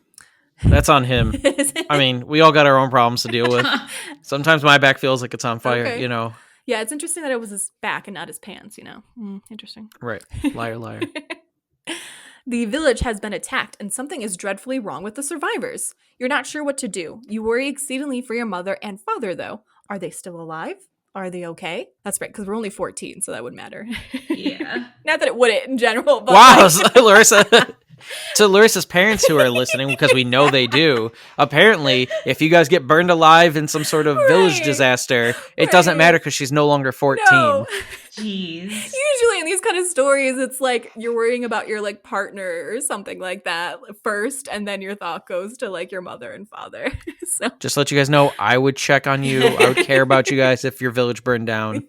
Speaker 3: That's on him. I mean, we all got our own problems to deal with. Sometimes my back feels like it's on fire,
Speaker 1: Okay. Yeah, it's interesting that it was his back and not his pants, Interesting.
Speaker 3: Right. Liar.
Speaker 1: The village has been attacked, and something is dreadfully wrong with the survivors. You're not sure what to do. You worry exceedingly for your mother and father, though. Are they still alive? Are they okay? That's right, because we're only 14, so that would matter.
Speaker 4: Yeah.
Speaker 1: Not that it wouldn't in general, but
Speaker 3: Wow, Larissa. To Larissa's parents who are listening, because we know they do, apparently, if you guys get burned alive in some sort of village
Speaker 1: Right.
Speaker 3: disaster, it doesn't
Speaker 1: Right.
Speaker 3: matter because she's no longer 14.
Speaker 1: no.
Speaker 4: Jeez.
Speaker 1: Usually in these kind of stories, it's like you're worrying about your like partner or something like that first, and then your thought goes to like your mother and father. So
Speaker 3: Just to let you guys know, I would check on you. I would care about you guys if your village burned down.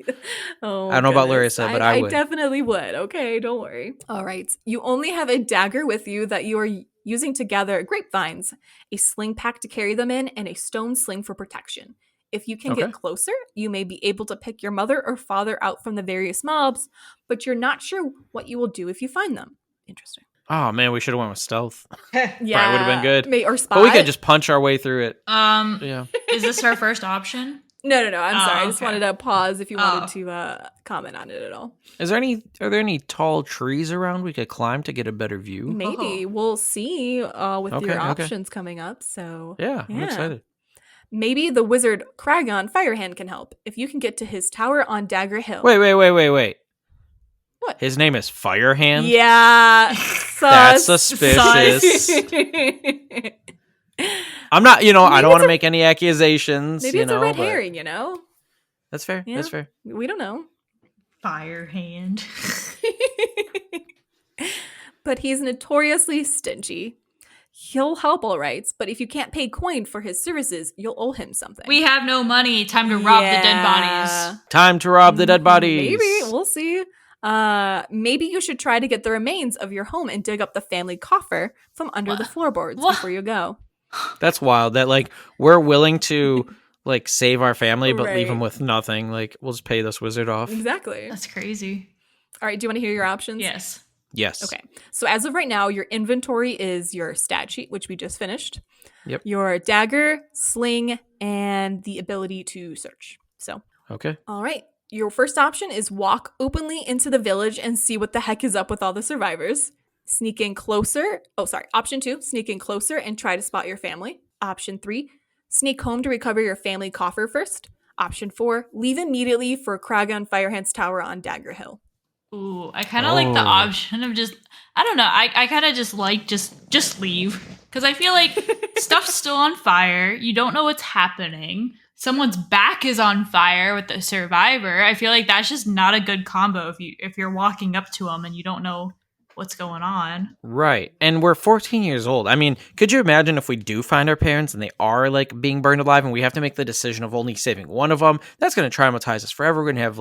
Speaker 1: oh,
Speaker 3: I don't know about
Speaker 1: goodness.
Speaker 3: Larissa, but I would.
Speaker 1: definitely would. Okay, don't worry. All right. You only have a dagger with you that you are using to gather grapevines, a sling pack to carry them in, and a stone sling for protection. If you can
Speaker 3: Okay.
Speaker 1: get closer, you may be able to pick your mother or father out from the various mobs, but you're not sure what you will do if you find them. Interesting.
Speaker 3: Oh man, we should have went with stealth.
Speaker 1: Yeah,
Speaker 3: Probably would have been good.
Speaker 1: Or spot.
Speaker 3: But we could just punch our way through it.
Speaker 2: Yeah.
Speaker 4: Is this our first option?
Speaker 1: No. I'm sorry. I just
Speaker 4: okay.
Speaker 1: wanted to pause if you wanted to comment on it at all.
Speaker 3: Are there any tall trees around we could climb to get a better view?
Speaker 1: Maybe we'll see with
Speaker 3: Okay,
Speaker 1: your
Speaker 3: okay.
Speaker 1: options coming up. So
Speaker 3: Yeah, I'm excited.
Speaker 1: Maybe the wizard Kragon Firehand can help if you can get to his tower on Dagger Hill.
Speaker 3: Wait.
Speaker 1: What?
Speaker 3: His name is Firehand?
Speaker 1: Yeah.
Speaker 3: That's suspicious. I'm not, I don't want to make any accusations.
Speaker 1: Maybe it's a red
Speaker 3: but
Speaker 1: herring,
Speaker 3: That's fair.
Speaker 1: Yeah.
Speaker 3: That's fair.
Speaker 1: We don't know.
Speaker 4: Fire hand.
Speaker 1: But he's notoriously stingy. He'll help all right, but if you can't pay coin for his services, you'll owe him something.
Speaker 4: We have no money. Time to rob the dead bodies.
Speaker 3: Time to rob the dead bodies.
Speaker 1: Maybe. We'll see. Maybe you should try to get the remains of your home and dig up the family coffer from under the floorboards before you go.
Speaker 3: That's wild. That we're willing to save our family, but leave
Speaker 1: Right.
Speaker 3: them with nothing. We'll just pay this wizard off.
Speaker 1: Exactly.
Speaker 4: That's crazy.
Speaker 1: All right. Do you want to hear your options?
Speaker 4: Yes.
Speaker 3: Yes.
Speaker 1: Okay. So as of right now, your inventory is your stat sheet, which we just finished.
Speaker 3: Yep.
Speaker 1: Your dagger, sling, and the ability to search. So,
Speaker 3: Okay.
Speaker 1: all right. Your first option is walk openly into the village and see what the heck is up with all the survivors. Sneak in closer. Option 2, sneak in closer and try to spot your family. Option 3, sneak home to recover your family coffer first. Option 4, leave immediately for Kragon Firehand's tower on Dagger Hill.
Speaker 4: Ooh, I kind of like the option of just, I don't know. I kind of just like just leave. Because I feel like stuff's still on fire. You don't know what's happening. Someone's back is on fire with the survivor. I feel like that's just not a good combo if you're walking up to them and you don't know what's going on.
Speaker 3: Right. And we're 14 years old. I mean, could you imagine if we do find our parents and they are being burned alive and we have to make the decision of only saving one of them? That's going to traumatize us forever. We're going to have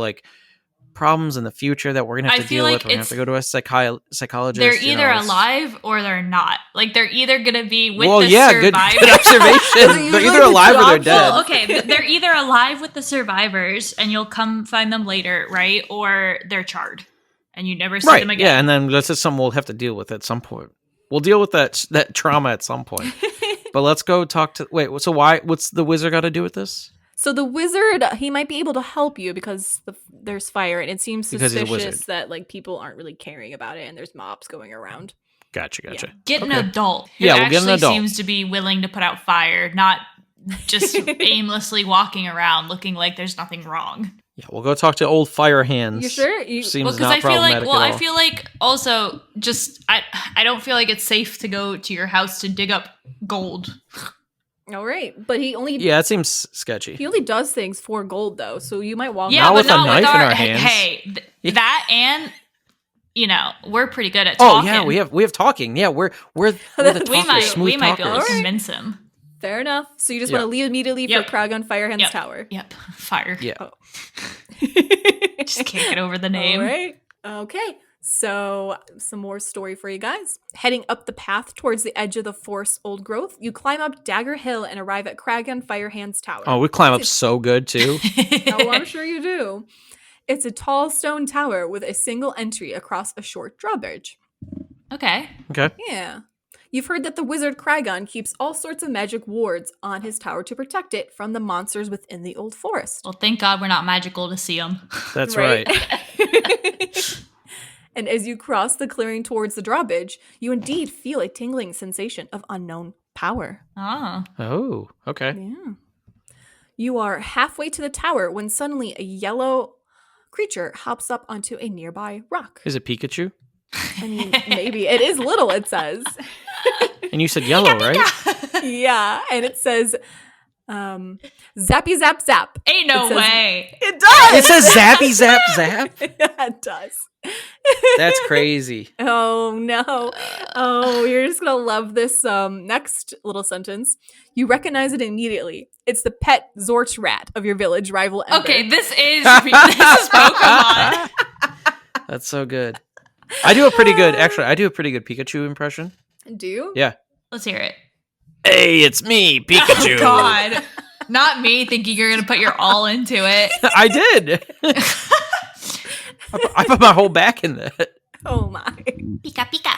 Speaker 3: problems in the future that we're going to have to deal with. We're going to have to go to a psychologist.
Speaker 4: They're either alive or they're not. They're either going to be with the
Speaker 3: good
Speaker 4: survivors.
Speaker 3: observation. They're either alive or they're dead.
Speaker 4: Well, okay, they're either alive with the survivors and you'll come find them later, right? Or they're charred and you never see them again.
Speaker 3: Yeah, and then that's just something we'll have to deal with at some point. We'll deal with that trauma at some point. But let's go talk to... Wait, so what's the wizard got to do with this?
Speaker 1: So the wizard, he might be able to help you because there's fire, and it seems suspicious that people aren't really caring about it, and there's mobs going around.
Speaker 3: Gotcha.
Speaker 1: Yeah.
Speaker 4: Get an adult who
Speaker 3: Yeah, we'll get an
Speaker 4: actually
Speaker 3: adult.
Speaker 4: seems to be willing to put out fire, not just aimlessly walking around looking like there's nothing wrong.
Speaker 3: Yeah, we'll go talk to old fire hands.
Speaker 1: You sure?
Speaker 3: Seems
Speaker 4: Because
Speaker 3: not
Speaker 4: I feel like,
Speaker 3: problematic at all.
Speaker 4: I feel like also just I don't feel like it's safe to go to your house to dig up gold.
Speaker 1: All right, but he only
Speaker 3: it seems sketchy.
Speaker 1: he only does things for gold though, so you might walk.
Speaker 4: Yeah,
Speaker 3: Not
Speaker 4: but
Speaker 3: with a
Speaker 4: not
Speaker 3: knife
Speaker 4: with
Speaker 3: in
Speaker 4: our
Speaker 3: our hands.
Speaker 4: Hey, that and we're pretty good at
Speaker 3: Oh
Speaker 4: talking.
Speaker 3: yeah, we have talking. Yeah, we're the talkers,
Speaker 4: we might be
Speaker 3: talkers.
Speaker 4: able to convince him.
Speaker 1: Fair enough. So you just
Speaker 3: Yeah.
Speaker 1: want to leave immediately
Speaker 4: Yep.
Speaker 1: for Kragon Firehand's
Speaker 4: Yep.
Speaker 1: tower.
Speaker 4: Yep, fire.
Speaker 3: Yeah.
Speaker 1: Oh.
Speaker 4: Just can't get over the name.
Speaker 1: All right. Okay. So some more story for you guys. Heading up the path towards the edge of the forest old growth, you climb up Dagger Hill and arrive at Kragon Firehand's tower.
Speaker 3: Oh, we climb up so good too.
Speaker 1: Oh, I'm sure you do. It's a tall stone tower with a single entry across a short drawbridge.
Speaker 4: Okay.
Speaker 3: Okay.
Speaker 1: Yeah. You've heard that the wizard Kragon keeps all sorts of magic wards on his tower to protect it from the monsters within the old forest.
Speaker 4: Well, thank God we're not magical to see them.
Speaker 3: That's right.
Speaker 1: And as you cross the clearing towards the drawbridge, you indeed feel a tingling sensation of unknown power.
Speaker 4: Oh.
Speaker 3: Oh, okay.
Speaker 1: Yeah. You are halfway to the tower when suddenly a yellow creature hops up onto a nearby rock.
Speaker 3: Is it Pikachu?
Speaker 1: I mean, maybe. It is little, it says.
Speaker 3: And you said yellow, right?
Speaker 1: Yeah. And it says, Zappy zap zap.
Speaker 4: Ain't no
Speaker 1: It says-
Speaker 4: way.
Speaker 1: It does.
Speaker 3: It says zappy zap zap.
Speaker 1: Yeah, it does.
Speaker 3: That's crazy.
Speaker 1: Oh no. Oh, you're just gonna love this next little sentence. You recognize it immediately. It's the pet Zort rat of your village rival Ember.
Speaker 4: Okay, this is Pokemon.
Speaker 3: That's so good. I do a pretty good Pikachu impression.
Speaker 1: Do you?
Speaker 3: Yeah.
Speaker 4: Let's hear it.
Speaker 3: Hey, it's me, Pikachu.
Speaker 4: Oh God, not me thinking you're gonna put your all into it.
Speaker 3: I did. I put my whole back in that.
Speaker 1: Oh my.
Speaker 4: Pika pika.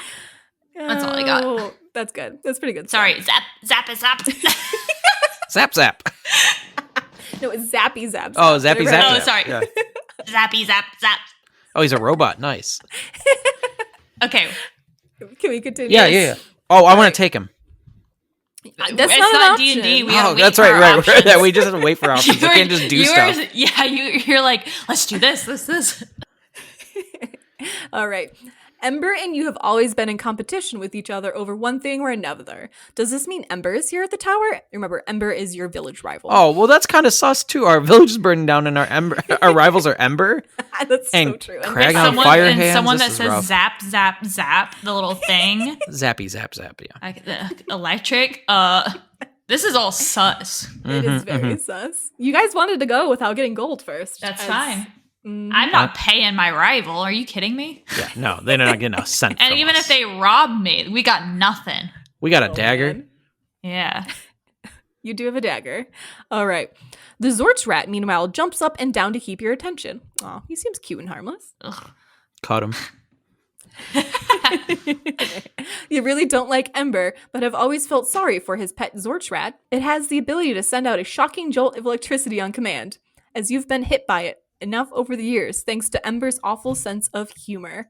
Speaker 4: That's all I got.
Speaker 1: Oh, that's good. That's pretty good.
Speaker 4: Sorry, zap zap zap.
Speaker 3: Zap zap.
Speaker 1: No, it's Zappy Zap.
Speaker 3: Oh, Zappy Zap.
Speaker 4: Oh,
Speaker 3: Zap.
Speaker 4: sorry.
Speaker 3: Yeah.
Speaker 4: Zappy zap zap.
Speaker 3: Oh, he's a robot. Nice.
Speaker 4: Okay,
Speaker 1: Can we continue?
Speaker 3: Yeah. Oh, I want to take him.
Speaker 1: That's
Speaker 4: it's
Speaker 1: not an
Speaker 4: not D&D.
Speaker 1: option.
Speaker 4: We gotta
Speaker 3: Oh,
Speaker 4: wait
Speaker 3: that's
Speaker 4: for
Speaker 3: right.
Speaker 4: our
Speaker 3: Right.
Speaker 4: options.
Speaker 3: That we just have to wait for options. We can't just do stuff.
Speaker 4: Yeah, you're like, let's do this.
Speaker 1: All right. Ember and you have always been in competition with each other over one thing or another. Does this mean Ember is here at the tower? Remember, Ember is your village rival.
Speaker 3: Oh, well, that's kind of sus too. Our village is burning down, and our rivals are Ember
Speaker 1: That's so
Speaker 3: and
Speaker 1: true.
Speaker 3: Crag
Speaker 1: Ember's
Speaker 3: on
Speaker 4: someone
Speaker 3: fire
Speaker 4: and
Speaker 3: hands.
Speaker 4: someone
Speaker 3: This
Speaker 4: that
Speaker 3: is
Speaker 4: says
Speaker 3: rough.
Speaker 4: zap zap zap, the little thing,
Speaker 3: Zappy zap zap. Yeah.
Speaker 4: like the electric. This is all sus.
Speaker 1: It is very sus. You guys wanted to go without getting gold first.
Speaker 4: That's
Speaker 1: as-
Speaker 4: fine.
Speaker 1: Mm,
Speaker 4: I'm not paying my rival. Are you kidding me?
Speaker 3: Yeah. No, they're not getting a cent.
Speaker 4: And
Speaker 3: from
Speaker 4: even
Speaker 3: us.
Speaker 4: if they rob me, we got nothing.
Speaker 3: we got a
Speaker 1: oh,
Speaker 3: dagger.
Speaker 1: man.
Speaker 4: Yeah.
Speaker 1: You do have a dagger. All right. The Zort's rat, meanwhile, jumps up and down to keep your attention. Oh, he seems cute and harmless.
Speaker 4: Ugh.
Speaker 3: Cut him.
Speaker 1: You really don't like Ember, but have always felt sorry for his pet Zorch rat. It has the ability to send out a shocking jolt of electricity on command, as you've been hit by it enough over the years, thanks to Ember's awful sense of humor.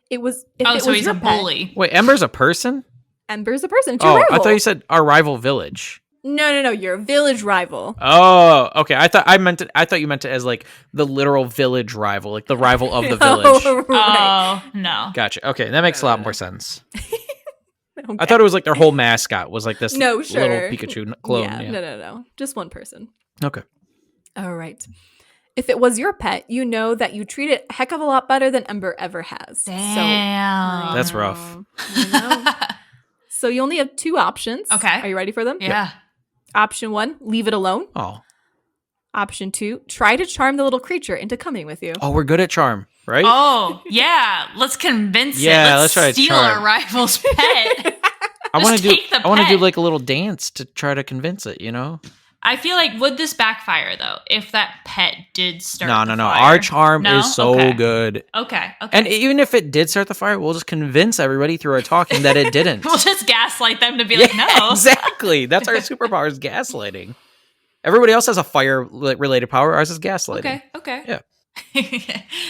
Speaker 1: It was. If
Speaker 4: Oh,
Speaker 1: it
Speaker 4: so
Speaker 1: was
Speaker 4: he's
Speaker 1: your
Speaker 4: a
Speaker 1: pet-
Speaker 4: bully.
Speaker 3: Wait, Ember's a person?
Speaker 1: Ember's a person. It's your
Speaker 3: Oh,
Speaker 1: rival.
Speaker 3: I thought you said our rival village.
Speaker 1: No. Your village rival.
Speaker 3: Oh, okay. I thought you meant it as like the literal village rival, like the rival of the village.
Speaker 1: Oh, right.
Speaker 4: Oh, no.
Speaker 3: Gotcha. Okay, that makes a lot more sense.
Speaker 1: Okay.
Speaker 3: I thought it was like their whole mascot was like this
Speaker 1: No, sure.
Speaker 3: little Pikachu clone.
Speaker 1: Yeah,
Speaker 3: Yeah.
Speaker 1: no. Just one person.
Speaker 3: Okay.
Speaker 1: All right. If it was your pet, you know that you treat it a heck of a lot better than Ember ever has.
Speaker 4: Damn.
Speaker 3: That's rough.
Speaker 1: So you only have two options.
Speaker 4: Okay.
Speaker 1: Are you ready for them?
Speaker 4: Yeah.
Speaker 1: Option 1, leave it alone.
Speaker 3: Oh.
Speaker 1: Option 2, try to charm the little creature into coming with you.
Speaker 3: Oh, we're good at charm, right?
Speaker 4: Oh, yeah. Let's convince
Speaker 3: Yeah,
Speaker 4: it.
Speaker 3: let's try to
Speaker 4: steal
Speaker 3: charm.
Speaker 4: our rival's pet.
Speaker 3: I want to
Speaker 4: just
Speaker 3: do
Speaker 4: take the
Speaker 3: I want to do
Speaker 4: pet.
Speaker 3: like a little dance to try to convince it, you know?
Speaker 4: I feel like, would this backfire, though, if that pet did start
Speaker 3: No.
Speaker 4: the fire?
Speaker 3: Our charm
Speaker 4: No?
Speaker 3: is so
Speaker 4: Okay.
Speaker 3: good.
Speaker 4: Okay.
Speaker 3: And even if it did start the fire, we'll just convince everybody through our talking that it didn't.
Speaker 4: We'll just gaslight them to be like, no.
Speaker 3: Exactly. That's our superpower is gaslighting. Everybody else has a fire related power. Ours is gaslighting.
Speaker 4: Okay.
Speaker 3: Yeah.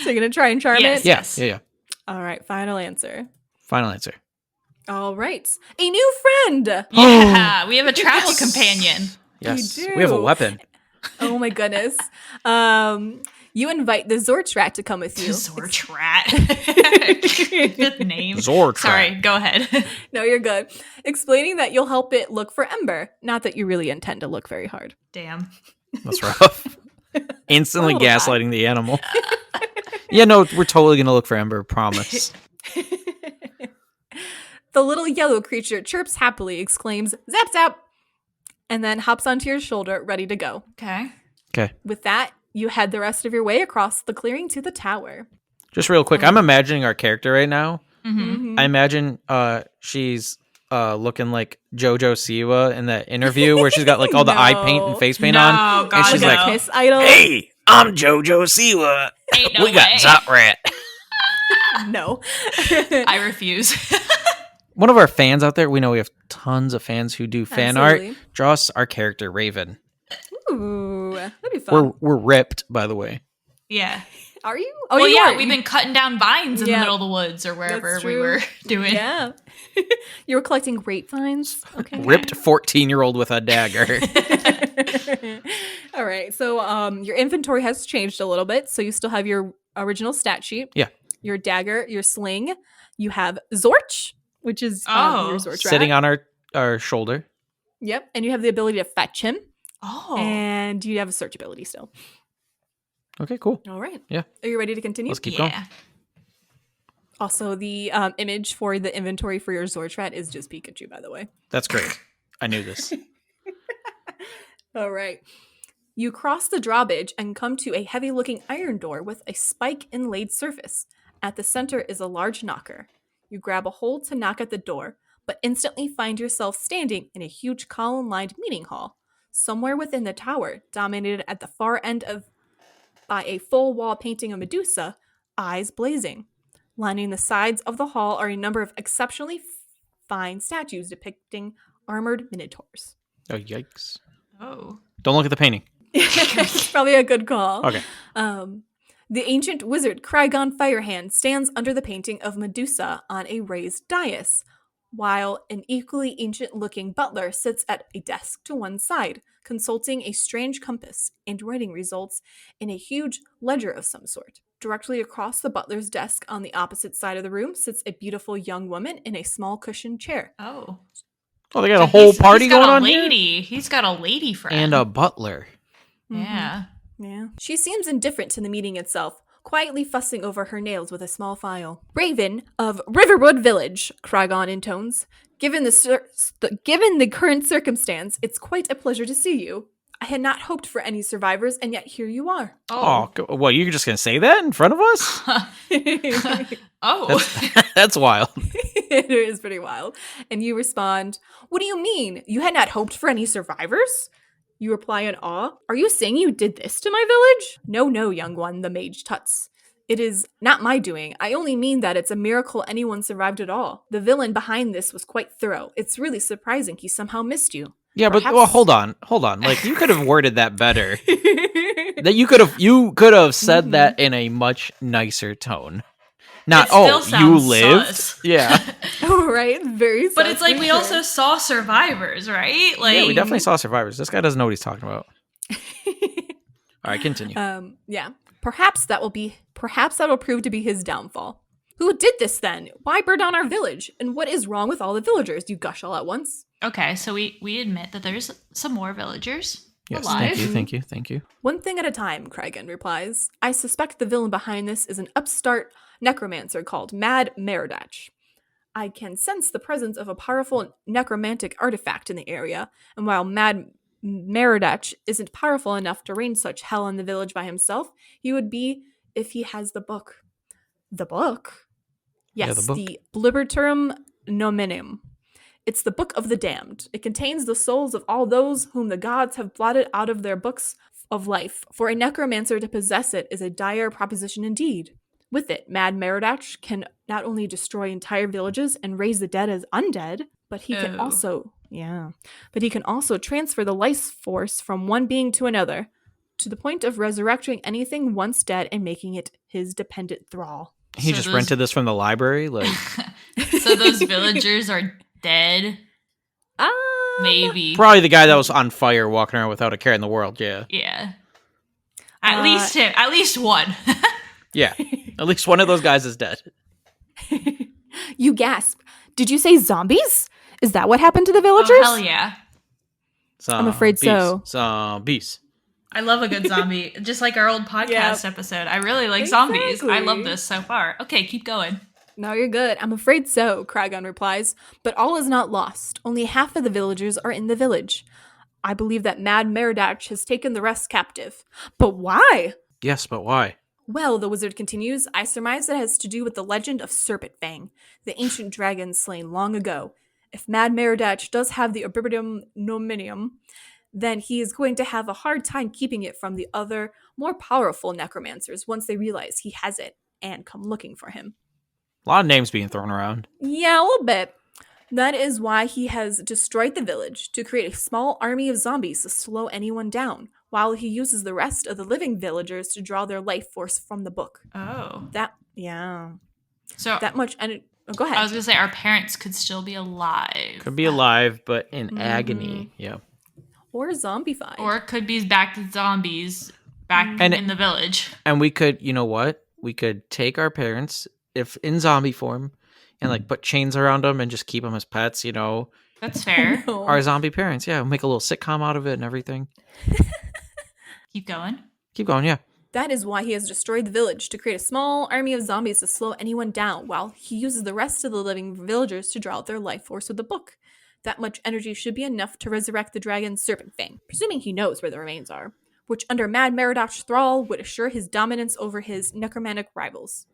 Speaker 1: So you're going to try and charm
Speaker 4: Yes.
Speaker 1: it?
Speaker 3: Yeah. Yeah.
Speaker 1: All right, final answer.
Speaker 3: Final answer.
Speaker 1: All right. A new friend.
Speaker 4: Yeah, we have a travel companion.
Speaker 3: Yes.
Speaker 1: do.
Speaker 3: We have a weapon.
Speaker 1: Oh my goodness. You invite the Zorch rat to come with you.
Speaker 4: Zortrat. Good name.
Speaker 3: Zortrat.
Speaker 4: Sorry, go ahead.
Speaker 1: No, you're good. Explaining that you'll help it look for Ember. Not that you really intend to look very hard.
Speaker 4: Damn.
Speaker 3: That's rough. Instantly
Speaker 1: Little
Speaker 3: gaslighting the animal. Yeah, no, we're totally going to look for Ember. Promise.
Speaker 1: The little yellow creature chirps happily, exclaims, "Zap, zap!" and then hops onto your shoulder, ready to go.
Speaker 4: Okay.
Speaker 3: Okay.
Speaker 1: With that, you head the rest of your way across the clearing to the tower.
Speaker 3: Just real quick. I'm imagining our character right now.
Speaker 4: Mm-hmm.
Speaker 3: I imagine she's looking like JoJo Siwa in that interview where she's got like all the eye paint and face paint on.
Speaker 4: No, God,
Speaker 3: And she's
Speaker 4: no.
Speaker 3: like,
Speaker 1: Kiss idol.
Speaker 3: "Hey, I'm JoJo Siwa.
Speaker 4: Ain't no
Speaker 3: We got
Speaker 4: way.
Speaker 3: Zotrat."
Speaker 1: No.
Speaker 4: I refuse.
Speaker 3: One of our fans out there, we know we have tons of fans who do fan
Speaker 1: Absolutely.
Speaker 3: art. Draw us our character Raven.
Speaker 1: Ooh, that'd be fun.
Speaker 3: We're ripped, by the way.
Speaker 4: Yeah.
Speaker 1: Are you? Oh,
Speaker 4: Well,
Speaker 1: you
Speaker 4: yeah,
Speaker 1: are.
Speaker 4: we've been cutting down vines in the
Speaker 1: Yeah.
Speaker 4: middle of the woods or wherever
Speaker 1: That's
Speaker 4: we
Speaker 1: true.
Speaker 4: were doing.
Speaker 1: Yeah. You were collecting grapevines. Okay.
Speaker 3: Ripped 14-year-old with a dagger.
Speaker 1: All right. So your inventory has changed a little bit. So you still have your original stat sheet.
Speaker 3: Yeah.
Speaker 1: Your dagger, your sling. You have Zorch, which is
Speaker 4: Oh.
Speaker 1: your Zorch rat.
Speaker 3: Sitting on our shoulder.
Speaker 1: Yep. And you have the ability to fetch him.
Speaker 4: Oh.
Speaker 1: And you have a search ability still.
Speaker 3: Okay, cool.
Speaker 1: All right.
Speaker 3: Yeah.
Speaker 1: Are you ready to continue?
Speaker 3: Let's keep going.
Speaker 1: Also, the image for the inventory for your Zortrat is just Pikachu, by the way.
Speaker 3: That's great. I knew this.
Speaker 1: All right. You cross the drawbridge and come to a heavy-looking iron door with a spike inlaid surface. At the center is a large knocker. You grab a hold to knock at the door, but instantly find yourself standing in a huge column-lined meeting hall. Somewhere within the tower, dominated at the far end by a full-wall painting of Medusa, eyes blazing. Lining the sides of the hall are a number of exceptionally fine statues depicting armored minotaurs.
Speaker 3: Oh, yikes.
Speaker 4: Oh.
Speaker 3: Don't look at the painting.
Speaker 1: It's probably a good call.
Speaker 3: Okay.
Speaker 1: The ancient wizard Krygon Firehand stands under the painting of Medusa on a raised dais, while an equally ancient-looking butler sits at a desk to one side, consulting a strange compass and writing results in a huge ledger of some sort. Directly across the butler's desk on the opposite side of the room sits a beautiful young woman in a small cushioned chair.
Speaker 4: Oh.
Speaker 3: Oh, they got a whole party
Speaker 4: he's got
Speaker 3: going
Speaker 4: a
Speaker 3: on
Speaker 4: lady.
Speaker 3: here?
Speaker 4: He's got a lady friend.
Speaker 3: And a butler.
Speaker 4: Yeah.
Speaker 1: Yeah. She seems indifferent to the meeting itself, quietly fussing over her nails with a small file. Raven of Riverwood Village, Krygon intones. Given the current circumstance, it's quite a pleasure to see you. I had not hoped for any survivors, and yet here you are.
Speaker 3: Oh, what, you're just going to say that in front of us?
Speaker 4: Oh.
Speaker 3: That's wild.
Speaker 1: It is pretty wild. And you respond, "What do you mean? You had not hoped for any survivors?" You reply in awe, "Are you saying you did this to my village?" No, young one, the mage tuts. "It is not my doing. I only mean that it's a miracle anyone survived at all. The villain behind this was quite thorough. It's really surprising he somehow missed you."
Speaker 3: Yeah,
Speaker 1: Perhaps-
Speaker 3: but well, hold on. Like, you could have worded that better. That you could have said that in a much nicer tone. Not,
Speaker 4: It still
Speaker 3: you
Speaker 4: sounds
Speaker 3: lived?
Speaker 4: sus.
Speaker 3: Yeah.
Speaker 1: Oh, right. Very
Speaker 4: But it's like
Speaker 1: sus,
Speaker 4: we
Speaker 1: for
Speaker 4: also saw survivors, right? Like
Speaker 3: Yeah, we definitely saw survivors. This guy doesn't know what he's talking about.
Speaker 1: sure.
Speaker 3: All right, continue.
Speaker 1: Yeah. Perhaps that'll prove to be his downfall. Who did this then? Why burn down our village? And what is wrong with all the villagers? You gush all at once.
Speaker 4: Okay, so we admit that there's some more villagers
Speaker 3: Yes,
Speaker 4: alive.
Speaker 3: thank you.
Speaker 1: One thing at a time, Krygan replies. I suspect the villain behind this is an upstart necromancer called Mad Merodach. I can sense the presence of a powerful necromantic artifact in the area, and while Mad Merodach isn't powerful enough to rain such hell on the village by himself, he would be if he has the book. The book? Yes,
Speaker 3: Yeah, the book.
Speaker 1: the Liberturum Nominum. It's the Book of the Damned. It contains the souls of all those whom the gods have blotted out of their books of life. For a necromancer to possess it is a dire proposition indeed. With it, Mad Merodach can not only destroy entire villages and raise the dead as undead, but he can also transfer the life force from one being to another, to the point of resurrecting anything once dead and making it his dependent thrall.
Speaker 3: He
Speaker 4: So
Speaker 3: just
Speaker 4: those-
Speaker 3: rented this from the library? Like,
Speaker 4: So those villagers are dead? Maybe.
Speaker 3: probably the guy that was on fire walking around without a care in the world, yeah.
Speaker 4: Yeah. At least him. At least one.
Speaker 3: Yeah. At least one of those guys is dead.
Speaker 1: You gasp. Did you say zombies? Is that what happened to the villagers?
Speaker 4: Oh, hell yeah.
Speaker 1: I'm afraid so.
Speaker 3: Zombies.
Speaker 4: I love a good zombie. Just like our old podcast episode. I really like zombies. I love this so far. Okay, keep going.
Speaker 1: No, you're good. I'm afraid so, Krygon replies. But all is not lost. Only half of the villagers are in the village. I believe that Mad Merodach has taken the rest captive. But why?
Speaker 3: Yes, but why?
Speaker 1: Well, the wizard continues, I surmise it has to do with the legend of Serpent Fang, the ancient dragon slain long ago. If Mad Merodach does have the Obribidum Nominium, then he is going to have a hard time keeping it from the other, more powerful necromancers once they realize he has it and come looking for him.
Speaker 3: A lot of names being thrown around.
Speaker 1: Yeah, a little bit. That is why he has destroyed the village, to create a small army of zombies to slow anyone down, while he uses the rest of the living villagers to draw their life force from the book.
Speaker 4: Oh. So
Speaker 1: That much energy. Oh, go ahead.
Speaker 4: I was going to say our parents could still be alive.
Speaker 3: Could be alive, but in agony. Yeah.
Speaker 1: Or zombified.
Speaker 4: Or it could be back to zombies back in the village.
Speaker 3: And we could, you know what? We could take our parents, if in zombie form, and like put chains around them and just keep them as pets, you know,
Speaker 4: That's fair.
Speaker 1: Oh, no.
Speaker 3: Our zombie parents. Yeah, we'll make a little sitcom out of it and everything.
Speaker 4: Keep going.
Speaker 3: Keep going, yeah.
Speaker 1: That is why he has destroyed the village, to create a small army of zombies to slow anyone down, while he uses the rest of the living villagers to draw out their life force with the book. That much energy should be enough to resurrect the dragon's serpent fang, presuming he knows where the remains are, which under Mad Meriadoch's thrall would assure his dominance over his necromantic rivals.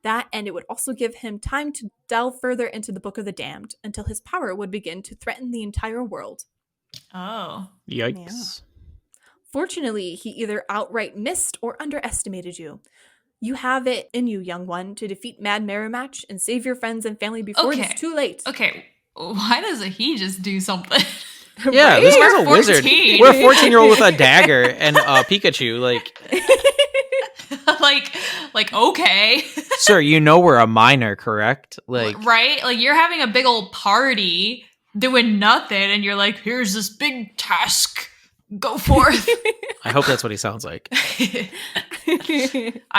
Speaker 1: That, and it would also give him time to delve further into the Book of the Damned, until his power would begin to threaten the entire world.
Speaker 4: Oh.
Speaker 3: Yikes.
Speaker 1: Fortunately, he either outright missed or underestimated you. You have it in you, young one, to defeat Mad Merrimatch and save your friends and family before it
Speaker 4: Okay.
Speaker 1: is too late.
Speaker 4: Okay. Why doesn't he just do something?
Speaker 3: Yeah,
Speaker 1: Right?
Speaker 3: this guy's a
Speaker 4: We're
Speaker 3: wizard.
Speaker 4: 14.
Speaker 3: We're a 14-year-old with a dagger and Pikachu. Like,
Speaker 4: like okay.
Speaker 3: sir, you know we're a minor, correct? Like,
Speaker 4: Right? Like you're having a big old party doing nothing and you're like, here's this big task. Go forth.
Speaker 3: I hope that's what he sounds like.
Speaker 4: I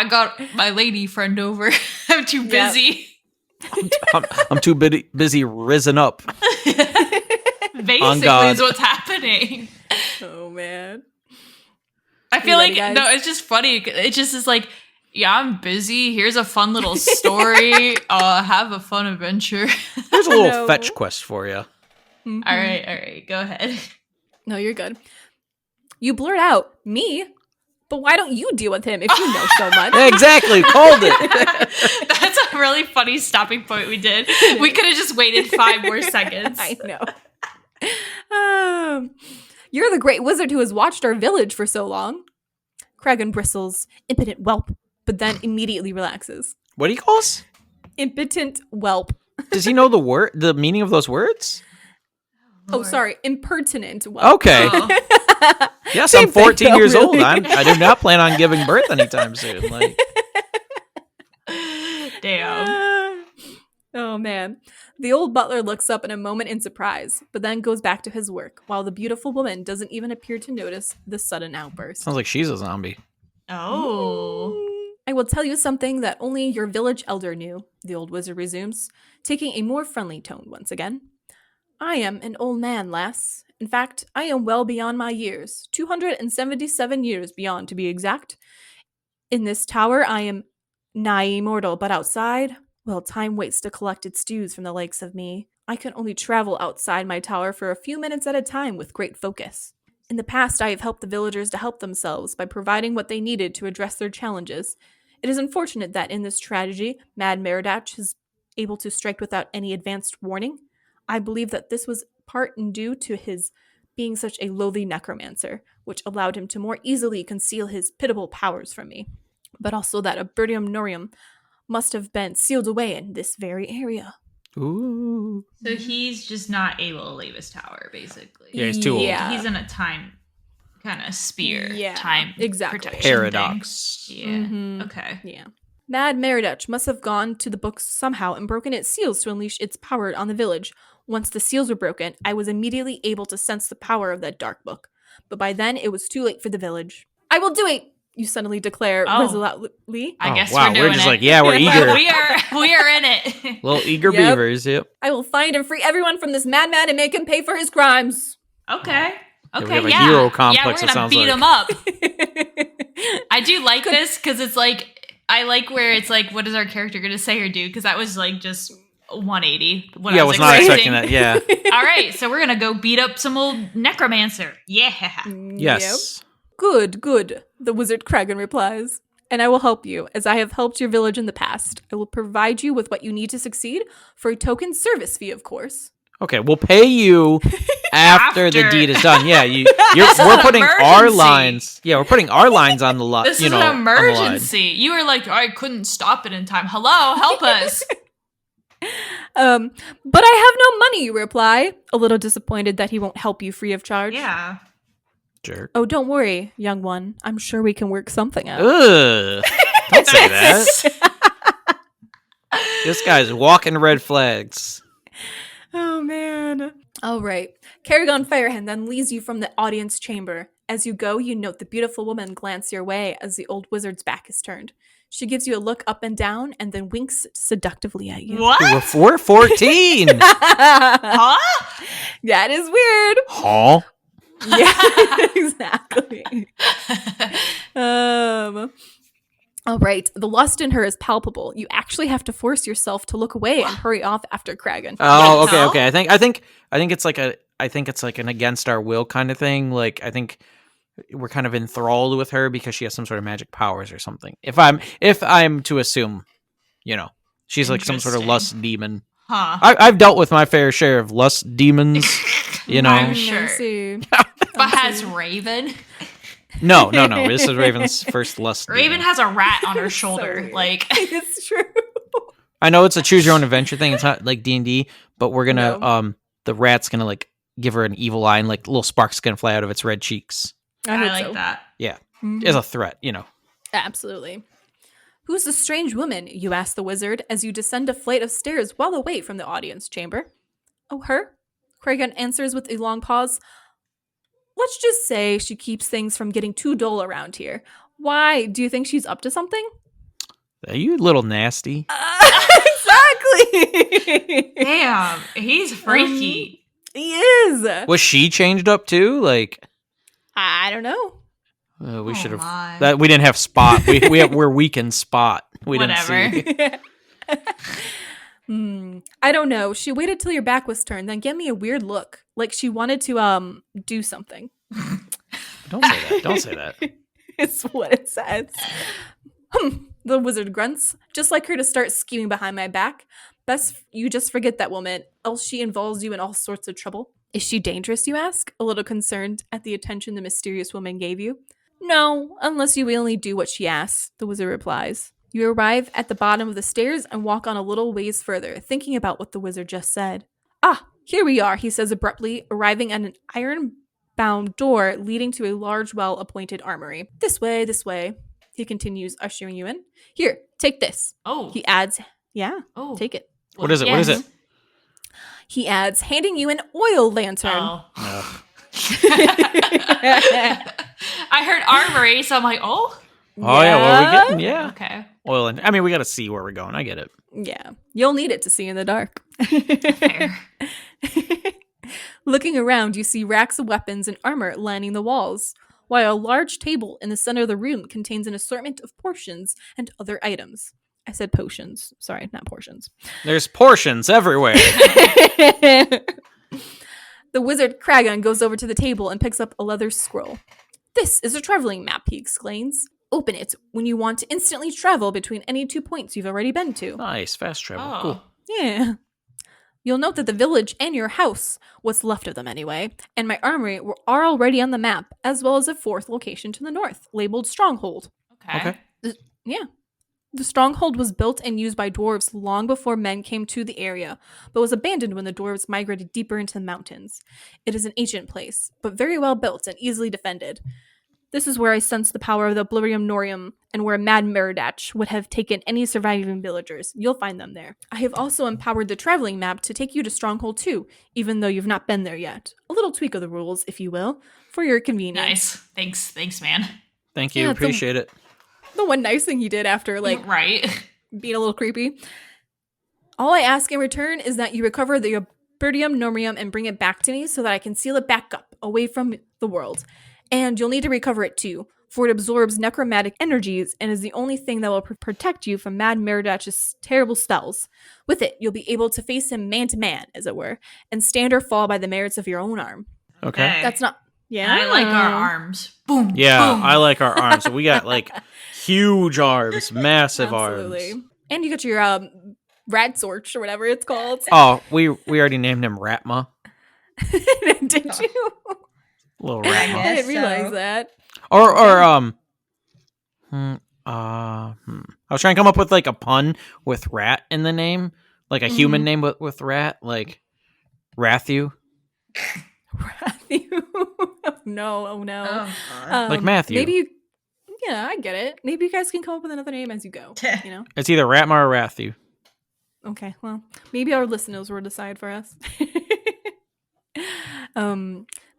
Speaker 4: got my lady friend over. I'm too busy.
Speaker 3: I'm too busy risen up.
Speaker 4: Basically
Speaker 3: God.
Speaker 4: is what's happening.
Speaker 1: Oh, man.
Speaker 4: I feel
Speaker 1: ready,
Speaker 4: like
Speaker 1: guys?
Speaker 4: no, it's just funny. It just is like, yeah, I'm busy. Here's a fun little story. Have a fun adventure.
Speaker 3: There's a little
Speaker 1: No.
Speaker 3: fetch quest for you.
Speaker 1: Mhm.
Speaker 4: All right, go ahead.
Speaker 1: No, you're good. You blurt out, me? But why don't you deal with him if you know so much?
Speaker 3: Exactly, called it.
Speaker 4: That's a really funny stopping point we did. We could have just waited 5 more seconds.
Speaker 1: I know. You're the great wizard who has watched our village for so long. Kragan bristles, impotent whelp, but then immediately relaxes.
Speaker 3: What do you call us?
Speaker 1: Impotent whelp.
Speaker 3: Does he know the meaning of those words?
Speaker 1: Oh, sorry, impertinent whelp.
Speaker 3: Okay.
Speaker 4: Oh.
Speaker 3: Yes,
Speaker 1: Same
Speaker 3: I'm 14
Speaker 1: thing, though,
Speaker 3: years old.
Speaker 1: really.
Speaker 3: I do not plan on giving birth anytime soon. Like,
Speaker 4: Damn.
Speaker 1: Oh, man. The old butler looks up in a moment in surprise, but then goes back to his work, while the beautiful woman doesn't even appear to notice the sudden outburst.
Speaker 3: sounds like she's a zombie.
Speaker 4: Oh.
Speaker 1: I will tell you something that only your village elder knew, the old wizard resumes, taking a more friendly tone once again. I am an old man, lass. In fact, I am well beyond my years, 277 years beyond to be exact. In this tower, I am nigh immortal, but outside, well, time waits to collect its dues from the likes of me. I can only travel outside my tower for a few minutes at a time with great focus. In the past, I have helped the villagers to help themselves by providing what they needed to address their challenges. It is unfortunate that in this tragedy, Mad Meriadoch is able to strike without any advanced warning. I believe that this was part and due to his being such a loathy necromancer, which allowed him to more easily conceal his pitiable powers from me, but also that Abertium Norium must have been sealed away in this very area.
Speaker 3: Ooh.
Speaker 4: So he's just not able to leave his tower, basically.
Speaker 3: Yeah, he's too old.
Speaker 1: Yeah.
Speaker 4: He's in a time kind of spear.
Speaker 1: Yeah,
Speaker 4: Time
Speaker 1: exactly.
Speaker 4: protection thing.
Speaker 3: Paradox.
Speaker 4: Yeah.
Speaker 1: Mhm.
Speaker 4: Okay.
Speaker 1: Yeah. Mad Meriadoch must have gone to the books somehow and broken its seals to unleash its power on the village. Once the seals were broken, I was immediately able to sense the power of that dark book. But by then, it was too late for the village. I will do it, you suddenly declare
Speaker 4: Oh.
Speaker 1: resolutely.
Speaker 4: I guess
Speaker 3: wow,
Speaker 4: we're doing
Speaker 3: just
Speaker 4: it.
Speaker 3: like, yeah, we're eager.
Speaker 4: we are in it.
Speaker 3: Little eager
Speaker 1: Yep.
Speaker 3: beavers, yep.
Speaker 1: I will find and free everyone from this madman and make him pay for his crimes.
Speaker 4: Okay.
Speaker 3: we
Speaker 4: Okay.
Speaker 3: have a
Speaker 4: Yeah.
Speaker 3: hero complex,
Speaker 4: Yeah,
Speaker 3: it
Speaker 4: we're gonna
Speaker 3: sounds
Speaker 4: beat
Speaker 3: like.
Speaker 4: him up. I do like this because it's like I like where it's like, what is our character gonna say or do? Because that was like just 180. What
Speaker 3: Yeah,
Speaker 4: I
Speaker 3: was not expecting that. Yeah.
Speaker 4: All right, so we're gonna go beat up some old necromancer. Yeah.
Speaker 3: Yes.
Speaker 1: Yep. Good, the wizard Kragan replies. And I will help you, as I have helped your village in the past. I will provide you with what you need to succeed, for a token service fee, of course.
Speaker 3: Okay, we'll pay you after the
Speaker 4: After.
Speaker 3: deed is done. Yeah,
Speaker 4: is
Speaker 3: we're
Speaker 4: an
Speaker 3: putting our
Speaker 4: emergency.
Speaker 3: lines. Yeah, we're putting our lines on the line.
Speaker 4: This is an emergency. You were like, I couldn't stop it in time. Hello, help us.
Speaker 1: But I have no money, you reply, a little disappointed that he won't help you free of charge.
Speaker 4: Yeah.
Speaker 3: Jerk.
Speaker 1: Oh, don't worry, young one. I'm sure we can work something out.
Speaker 3: Ugh. Don't say that. This guy's walking red flags.
Speaker 1: Oh, man. All right. Kerrigan Firehand then leads you from the audience chamber. As you go, you note the beautiful woman glance your way as the old wizard's back is turned. She gives you a look up and down and then winks seductively at you.
Speaker 4: What?
Speaker 3: We're 14.
Speaker 4: Huh?
Speaker 1: That is weird.
Speaker 3: Huh?
Speaker 1: Yeah, exactly. All right. The lust in her is palpable. You actually have to force yourself to look away and hurry off after Kragan.
Speaker 3: Oh, okay,
Speaker 4: no.
Speaker 3: okay. I think it's like an against our will kind of thing. Like I think we're kind of enthralled with her because she has some sort of magic powers or something. If I'm to assume, she's like some sort of lust demon.
Speaker 4: Huh.
Speaker 3: I've dealt with my fair share of lust demons.
Speaker 4: I'm sure.
Speaker 1: I see.
Speaker 4: But has Raven?
Speaker 3: No. This is Raven's first lust.
Speaker 4: Raven
Speaker 3: demon.
Speaker 4: has a rat on her shoulder.
Speaker 1: Sorry.
Speaker 4: Like,
Speaker 1: It's true.
Speaker 3: I know it's a choose your own adventure thing. It's not like D&D, but we're gonna the rat's gonna like give her an evil eye and like little sparks gonna fly out of its red cheeks.
Speaker 4: I
Speaker 1: hope
Speaker 4: like
Speaker 1: so.
Speaker 4: that.
Speaker 3: Yeah,
Speaker 1: Mhm.
Speaker 3: as a threat,
Speaker 1: Absolutely. Who's the strange woman? You ask the wizard as you descend a flight of stairs well away from the audience chamber. Oh, her? Kragan answers with a long pause. Let's just say she keeps things from getting too dull around here. Why? Do you think she's up to something?
Speaker 3: Are you a little nasty?
Speaker 1: Exactly.
Speaker 4: Damn, he's freaky.
Speaker 1: He is.
Speaker 3: Was she changed up too? Like
Speaker 1: I don't know.
Speaker 3: we
Speaker 4: Oh
Speaker 3: should have
Speaker 4: my.
Speaker 3: that. We didn't have spot. We're weak in spot. We
Speaker 4: Whatever.
Speaker 3: didn't see.
Speaker 1: I don't know. She waited till your back was turned, then gave me a weird look, like she wanted to do something.
Speaker 3: Don't say that. Don't say that.
Speaker 1: It's what it says. The wizard grunts, just like her to start scheming behind my back. Best you just forget that woman, else she involves you in all sorts of trouble. Is she dangerous, you ask, a little concerned at the attention the mysterious woman gave you. No, unless you only do what she asks, the wizard replies. You arrive at the bottom of the stairs and walk on a little ways further, thinking about what the wizard just said. Ah, here we are, he says abruptly, arriving at an iron-bound door leading to a large, well-appointed armory. This way, he continues, ushering you in. Here, take this.
Speaker 4: Oh.
Speaker 1: He adds, yeah,
Speaker 4: Oh.
Speaker 1: take it.
Speaker 3: What is it? What is it?
Speaker 1: He adds, handing you an oil lantern.
Speaker 4: Oh.
Speaker 3: Ugh.
Speaker 4: I heard armory, so I'm like, oh,
Speaker 3: Oh yeah, what are we getting? Yeah,
Speaker 4: okay.
Speaker 3: oil and I mean we got to see where we're going. I get it.
Speaker 1: Yeah, you'll need it to see in the dark.
Speaker 4: Fair.
Speaker 1: Looking around, you see racks of weapons and armor lining the walls, while a large table in the center of the room contains an assortment of portions and other items. I said potions. Sorry, not portions.
Speaker 3: There's portions everywhere.
Speaker 1: The wizard Kragan goes over to the table and picks up a leather scroll. This is a traveling map, he exclaims. Open it when you want to instantly travel between any 2 points you've already been to.
Speaker 3: Nice, fast travel.
Speaker 4: Oh.
Speaker 3: Cool.
Speaker 1: Yeah. You'll note that the village and your house, what's left of them anyway, and my armory are already on the map, as well as a fourth location to the north, labeled Stronghold.
Speaker 4: Okay.
Speaker 1: Yeah. The stronghold was built and used by dwarves long before men came to the area, but was abandoned when the dwarves migrated deeper into the mountains. It is an ancient place, but very well built and easily defended. This is where I sense the power of the Oblivium Norium, and where Mad Merodach would have taken any surviving villagers. You'll find them there. I have also empowered the traveling map to take you to Stronghold 2, even though you've not been there yet. A little tweak of the rules, if you will, for your convenience.
Speaker 4: Nice. Thanks, man.
Speaker 3: Thank you.
Speaker 1: Yeah,
Speaker 3: Appreciate it.
Speaker 1: The one nice thing he did after,
Speaker 4: Right.
Speaker 1: being a little creepy. All I ask in return is that you recover the Oblivium Norium and bring it back to me so that I can seal it back up, away from the world. And you'll need to recover it too, for it absorbs necromantic energies and is the only thing that will protect you from Mad Merodach's terrible spells. With it, you'll be able to face him man to man, as it were, and stand or fall by the merits of your own arm.
Speaker 3: Okay.
Speaker 1: That's not... Yeah.
Speaker 4: And I like our arms. Boom.
Speaker 3: Yeah,
Speaker 4: Boom.
Speaker 3: I like our arms. We got like huge arms, massive
Speaker 1: Absolutely.
Speaker 3: arms.
Speaker 1: And you got your rat sorch or whatever it's called.
Speaker 3: Oh, we already named him Ratma.
Speaker 1: Did you?
Speaker 3: Little
Speaker 1: I
Speaker 3: Ratma.
Speaker 1: didn't realize that.
Speaker 3: I was trying to come up with like a pun with rat in the name, like a human name with rat, like Rathu,
Speaker 1: No, oh no.
Speaker 4: Oh, God.
Speaker 3: like Matthew.
Speaker 1: Maybe you... Yeah, I get it. Maybe you guys can come up with another name as you go, you know?
Speaker 3: It's either Ratma or Rathu.
Speaker 1: Okay, well, maybe our listeners will decide for us.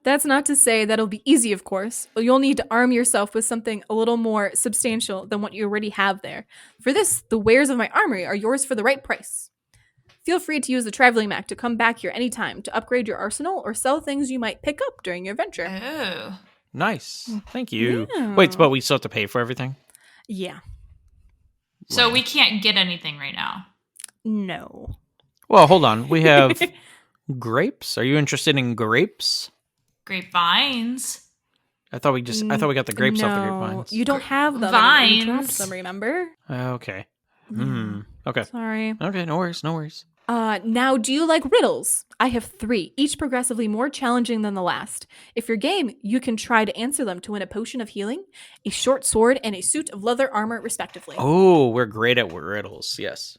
Speaker 1: That's not to say that it'll be easy, of course. You'll need to arm yourself with something a little more substantial than what you already have there. For this, the wares of my armory are yours for the right price. Feel free to use the traveling map to come back here anytime to upgrade your arsenal or sell things you might pick up during your adventure.
Speaker 2: Oh.
Speaker 3: Nice. Thank you.
Speaker 1: Yeah.
Speaker 3: Wait, but we still have to pay for everything?
Speaker 1: Yeah.
Speaker 2: So
Speaker 3: Lame.
Speaker 2: we can't get anything right now.
Speaker 1: No.
Speaker 3: Well, hold on. We have grapes. Are you interested in grapes?
Speaker 2: Grapevines.
Speaker 3: I thought we got the grapes off the
Speaker 1: No,
Speaker 3: grapevines.
Speaker 1: You don't have them anymore. You dropped
Speaker 2: Vines.
Speaker 1: them, remember?
Speaker 3: Okay. Okay.
Speaker 1: Sorry.
Speaker 3: Okay, no worries, no worries.
Speaker 1: Now, do you like riddles? I have 3, each progressively more challenging than the last. If you're game, you can try to answer them to win a potion of healing, a short sword, and a suit of leather armor, respectively.
Speaker 3: Oh, we're great at riddles. Yes.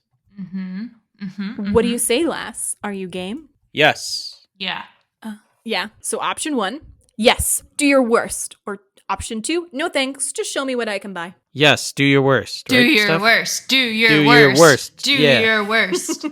Speaker 1: What do you say, lass? Are you game?
Speaker 3: Yes.
Speaker 2: Yeah.
Speaker 1: Yeah. So option 1, yes, do your worst. Or option 2, no thanks, just show me what I can buy.
Speaker 3: Yes, do your worst.
Speaker 2: Do
Speaker 3: right,
Speaker 2: your
Speaker 3: Steph?
Speaker 2: worst. Do your
Speaker 3: Do
Speaker 2: worst.
Speaker 3: your worst.
Speaker 2: Do
Speaker 3: Yeah.
Speaker 2: your worst.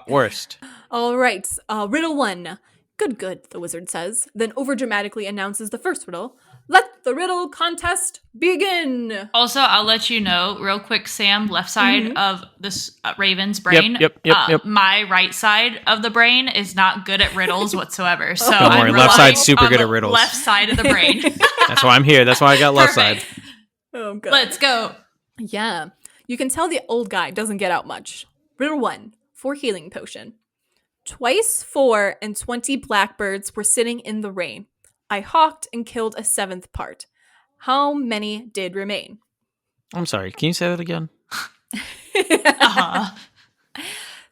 Speaker 3: Worst.
Speaker 1: All right. Riddle 1. Good, the wizard says, then overdramatically announces the first riddle. Let the riddle contest begin.
Speaker 2: Also, I'll let you know real quick, Sam, left side of this Raven's brain.
Speaker 3: Yep.
Speaker 2: My right side of the brain is not good at riddles whatsoever. So
Speaker 3: Don't
Speaker 2: I'm
Speaker 3: worry, left
Speaker 2: relying
Speaker 3: side's super
Speaker 2: on
Speaker 3: good
Speaker 2: the
Speaker 3: at riddles.
Speaker 2: Left side of the brain.
Speaker 3: That's why I'm here. That's why I got left side.
Speaker 2: Perfect.
Speaker 1: Oh, good.
Speaker 2: Let's go.
Speaker 1: Yeah. You can tell the old guy doesn't get out much. Riddle 1. 4 healing potion. Twice 4 and 20 blackbirds were sitting in the rain. I hawked and killed a 7th part. How many did remain?
Speaker 3: I'm sorry. Can you say that again?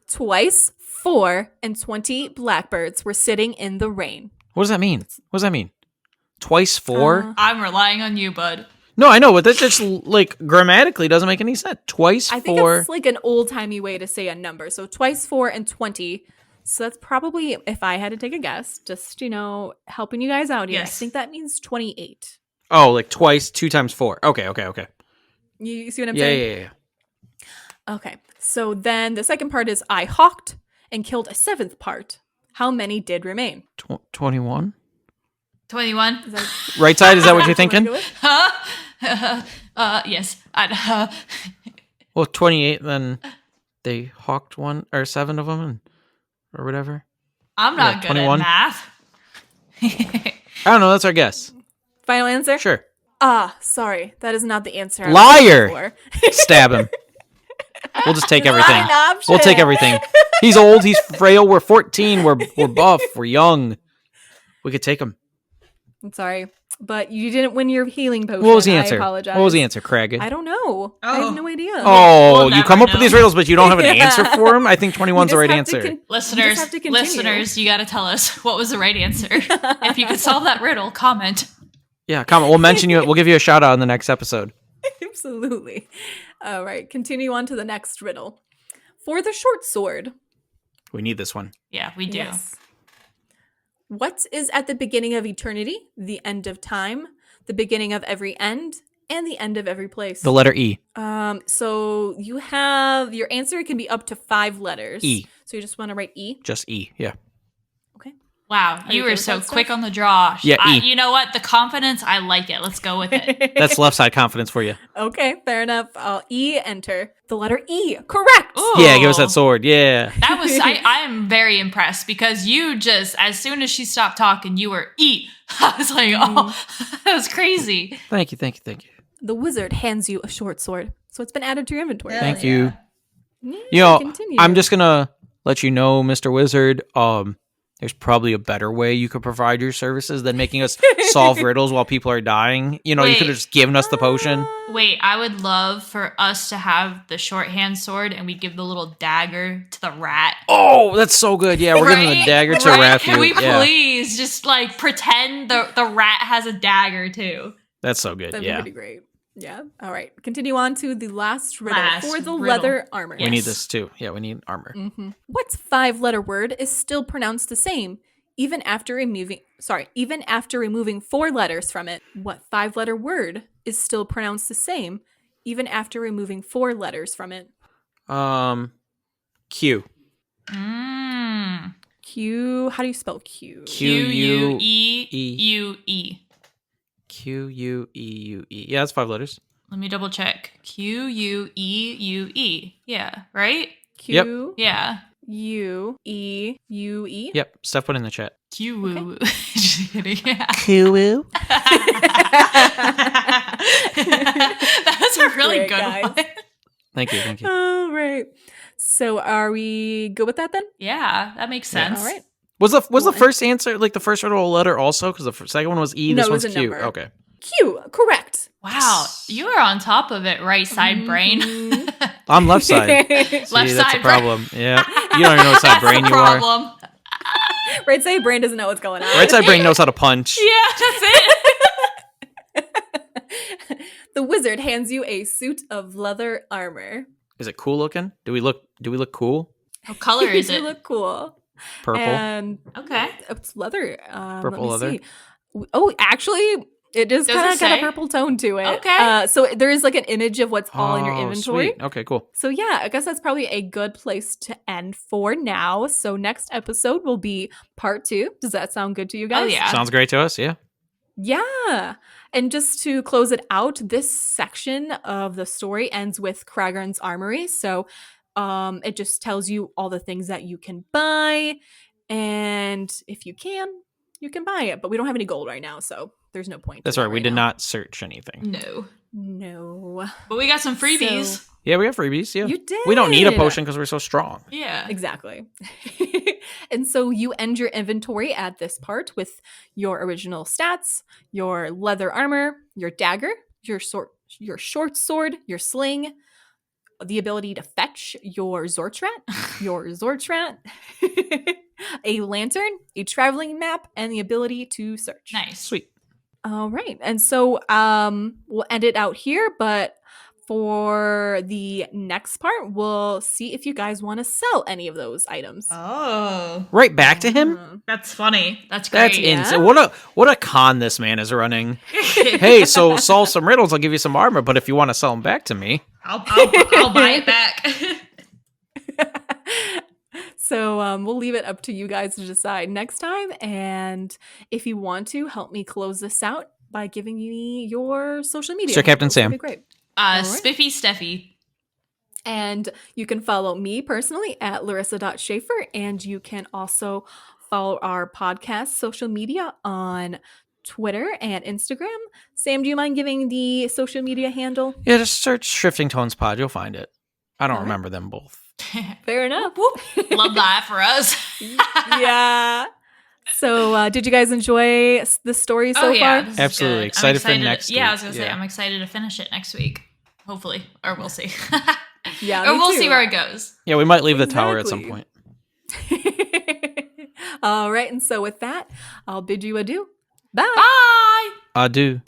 Speaker 1: Twice 4 and 20 blackbirds were sitting in the rain.
Speaker 3: What does that mean? What does that mean? Twice 4?
Speaker 2: I'm relying on you, bud.
Speaker 3: No, I know, but that just like grammatically doesn't make any sense. Twice
Speaker 1: I think
Speaker 3: 4.
Speaker 1: it's like an old-timey way to say a number. So twice 4 and 20. So that's probably, if I had to take a guess, just, helping you guys out here.
Speaker 2: Yes.
Speaker 1: I think that means 28.
Speaker 3: Oh, like twice, 2 times 4. Okay.
Speaker 1: You see what I'm
Speaker 3: Yeah,
Speaker 1: saying?
Speaker 3: yeah.
Speaker 1: Okay. So then the second part is I hawked and killed a 7th part. How many did remain?
Speaker 3: 21?
Speaker 2: 21.
Speaker 1: Is that
Speaker 3: Right side, is that what you're thinking?
Speaker 2: Yes.
Speaker 3: Well, 28, then they hawked 7 of them or whatever.
Speaker 2: I'm not
Speaker 3: Yeah,
Speaker 2: good
Speaker 3: 21.
Speaker 2: at math.
Speaker 3: I don't know. That's our guess.
Speaker 1: Final answer?
Speaker 3: Sure.
Speaker 1: Sorry. That is not the answer. I was
Speaker 3: Liar!
Speaker 1: looking
Speaker 3: Stab him. We'll just take everything.
Speaker 1: Not an option.
Speaker 3: We'll take everything. He's old. He's frail. We're 14. We're buff. We're young. We could take him.
Speaker 1: I'm sorry. But you didn't win your healing potion.
Speaker 3: What was the answer?
Speaker 1: I apologize.
Speaker 3: What was the answer, Craig?
Speaker 1: I don't know. I have no idea.
Speaker 3: Oh,
Speaker 2: We'll
Speaker 3: you
Speaker 2: never
Speaker 3: come up with
Speaker 2: know.
Speaker 3: these riddles, but you don't have an
Speaker 1: Yeah.
Speaker 3: answer for them? I think 21's the right
Speaker 1: have to
Speaker 3: answer.
Speaker 2: Listeners, you got to tell us what was the right answer. If you could solve that riddle, comment.
Speaker 3: Yeah, comment. We'll mention you. We'll give you a shout out in the next episode.
Speaker 1: Absolutely. All right. Continue on to the next riddle. For the short sword.
Speaker 3: We need this one.
Speaker 2: Yeah, we do.
Speaker 1: Yes. What is at the beginning of eternity, the end of time, the beginning of every end, and the end of every place?
Speaker 3: The letter E.
Speaker 1: So you have your answer can be up to 5 letters.
Speaker 3: E.
Speaker 1: So you just want to write E.
Speaker 3: Just E. Yeah.
Speaker 1: Okay.
Speaker 2: Wow,
Speaker 1: Are
Speaker 2: you
Speaker 1: you
Speaker 2: were
Speaker 1: good with
Speaker 2: so
Speaker 1: that
Speaker 2: quick
Speaker 1: stuff?
Speaker 2: on the draw.
Speaker 3: Yeah, E.
Speaker 2: You know what? The confidence, I like it. Let's go with it.
Speaker 3: That's left side confidence for you.
Speaker 1: Okay, fair enough. E, enter. The letter E. Correct.
Speaker 2: Ooh.
Speaker 3: Yeah, give us that sword. Yeah.
Speaker 2: That was, I am very impressed because you just, as soon as she stopped talking, you were E. I was like, oh, that was crazy.
Speaker 3: Thank you.
Speaker 1: The wizard hands you a short sword. So it's been added to your inventory.
Speaker 3: Thank you.
Speaker 1: Yeah,
Speaker 3: I'm just gonna let you know, Mr. Wizard. There's probably a better way you could provide your services than making us solve riddles while people are dying. You
Speaker 2: Wait.
Speaker 3: could have just given us the potion.
Speaker 2: Wait, I would love for us to have the shorthand sword and we give the little dagger to the rat.
Speaker 3: Oh, that's so good. Yeah, we're giving the dagger to
Speaker 2: Right?
Speaker 3: Raphu.
Speaker 2: Can we
Speaker 3: Yeah,
Speaker 2: please just pretend the rat has a dagger too?
Speaker 3: that's so good.
Speaker 1: That'd be
Speaker 3: Yeah,
Speaker 1: pretty great. Yeah. All right. Continue on to the last riddle
Speaker 2: Last
Speaker 1: for the
Speaker 2: riddle.
Speaker 1: leather armor.
Speaker 3: we need this too. Yeah, we need armor.
Speaker 1: What 5-letter word is still pronounced the same even after removing 4 letters from it? What 5-letter word is still pronounced the same even after removing 4 letters from it?
Speaker 3: Q.
Speaker 1: Q. How do you spell Q?
Speaker 2: Q-U-E-U-E.
Speaker 3: Q-U-E-U-E. Yeah, that's 5 letters.
Speaker 2: Let me double check. Q-U-E-U-E. Yeah, right?
Speaker 1: Q.
Speaker 2: Yeah.
Speaker 1: Q-U-E-U-E.
Speaker 3: Yep, Steph put in the chat.
Speaker 2: Q. Just kidding. Yeah.
Speaker 3: Q.
Speaker 2: That was a really
Speaker 1: Great,
Speaker 2: good
Speaker 1: guys.
Speaker 2: one.
Speaker 3: Thank you, thank you.
Speaker 1: All right. So are we good with that then?
Speaker 2: Yeah, that makes
Speaker 3: Yeah.
Speaker 2: sense.
Speaker 1: All right.
Speaker 3: Was the
Speaker 1: Well,
Speaker 3: first answer like the first little letter also? Because the second one was E.
Speaker 1: No,
Speaker 3: This
Speaker 1: it was
Speaker 3: one's
Speaker 1: a
Speaker 3: Q.
Speaker 1: number.
Speaker 3: Okay.
Speaker 1: Q, correct.
Speaker 2: Wow, you are on top of it, right side brain.
Speaker 1: Mhm.
Speaker 3: I'm left side. See,
Speaker 2: Left
Speaker 3: that's
Speaker 2: side
Speaker 3: a problem. Yeah. You don't even know what side
Speaker 2: That's
Speaker 3: brain
Speaker 2: the
Speaker 3: you are.
Speaker 2: problem.
Speaker 1: Right side brain doesn't know what's going on.
Speaker 3: Right side brain knows how to punch.
Speaker 2: Yeah, that's it.
Speaker 1: The wizard hands you a suit of leather armor.
Speaker 3: Is it cool looking? Do we look cool?
Speaker 2: What color is
Speaker 1: You
Speaker 2: it?
Speaker 1: look cool.
Speaker 3: Purple.
Speaker 1: And
Speaker 2: Okay.
Speaker 1: it's leather.
Speaker 3: Purple
Speaker 1: let me
Speaker 3: leather?
Speaker 1: see. Oh, actually, it is
Speaker 2: Does
Speaker 1: kind
Speaker 2: it
Speaker 1: of got a
Speaker 2: say?
Speaker 1: purple tone to it.
Speaker 2: Okay.
Speaker 1: So there is like an image of what's all in your
Speaker 3: Oh,
Speaker 1: inventory.
Speaker 3: Sweet. Okay, cool.
Speaker 1: So yeah, I guess that's probably a good place to end for now. So next episode will be part 2. Does that sound good to you guys?
Speaker 2: Oh, yeah.
Speaker 3: Sounds great to us, yeah.
Speaker 1: Yeah. And just to close it out, this section of the story ends with Kragern's armory. So it just tells you all the things that you can buy. And if you can buy it. But we don't have any gold right now, so there's no point.
Speaker 3: That's
Speaker 1: to
Speaker 3: right.
Speaker 1: that
Speaker 3: We did
Speaker 1: now.
Speaker 3: not search anything.
Speaker 2: No.
Speaker 1: No.
Speaker 2: But we got some freebies.
Speaker 3: Yeah, we have freebies, yeah.
Speaker 1: You did.
Speaker 3: We don't need a potion because we're so strong.
Speaker 2: Yeah.
Speaker 1: Exactly. And so you end your inventory at this part with your original stats, your leather armor, your dagger, your short sword, your sling, the ability to fetch your Zortrat, a lantern, a traveling map, and the ability to search.
Speaker 2: Nice.
Speaker 3: Sweet.
Speaker 1: All right. And so we'll end it out here, but for the next part, we'll see if you guys want to sell any of those items.
Speaker 2: Oh.
Speaker 3: Right back to him?
Speaker 1: Mhm.
Speaker 2: That's funny. That's great.
Speaker 3: That's insane. What a con this man is running. Hey, so solve some riddles, I'll give you some armor, but if you want to sell them back to me.
Speaker 2: I'll buy it back.
Speaker 1: So we'll leave it up to you guys to decide next time. And if you want to help me close this out by giving me your social media,
Speaker 3: Sir Captain
Speaker 1: handles, that'd
Speaker 3: Sam.
Speaker 1: be great. All right.
Speaker 2: Spiffy Steffi.
Speaker 1: And you can follow me personally at larissa.schaefer. And you can also follow our podcast social media on Twitter and Instagram. Sam, do you mind giving the social media handle?
Speaker 3: Yeah, just search Shifting Tones Pod, you'll find it. I don't
Speaker 1: All right.
Speaker 3: remember them both.
Speaker 1: Fair enough.
Speaker 2: Love that for us.
Speaker 1: Yeah. So did you guys enjoy the story so far?
Speaker 2: this is
Speaker 3: Absolutely.
Speaker 2: good. I'm
Speaker 3: Excited for next
Speaker 2: Yeah, I
Speaker 3: week.
Speaker 2: was gonna say
Speaker 3: Yeah.
Speaker 2: I'm excited to finish it next week. Hopefully, or we'll see.
Speaker 1: Yeah,
Speaker 2: or
Speaker 1: me
Speaker 2: we'll
Speaker 1: too.
Speaker 2: see where it goes.
Speaker 3: Yeah, we might leave the tower at some
Speaker 1: Exactly.
Speaker 3: point.
Speaker 1: All right. And so with that, I'll bid you adieu. Bye.
Speaker 2: Bye.
Speaker 3: Adieu.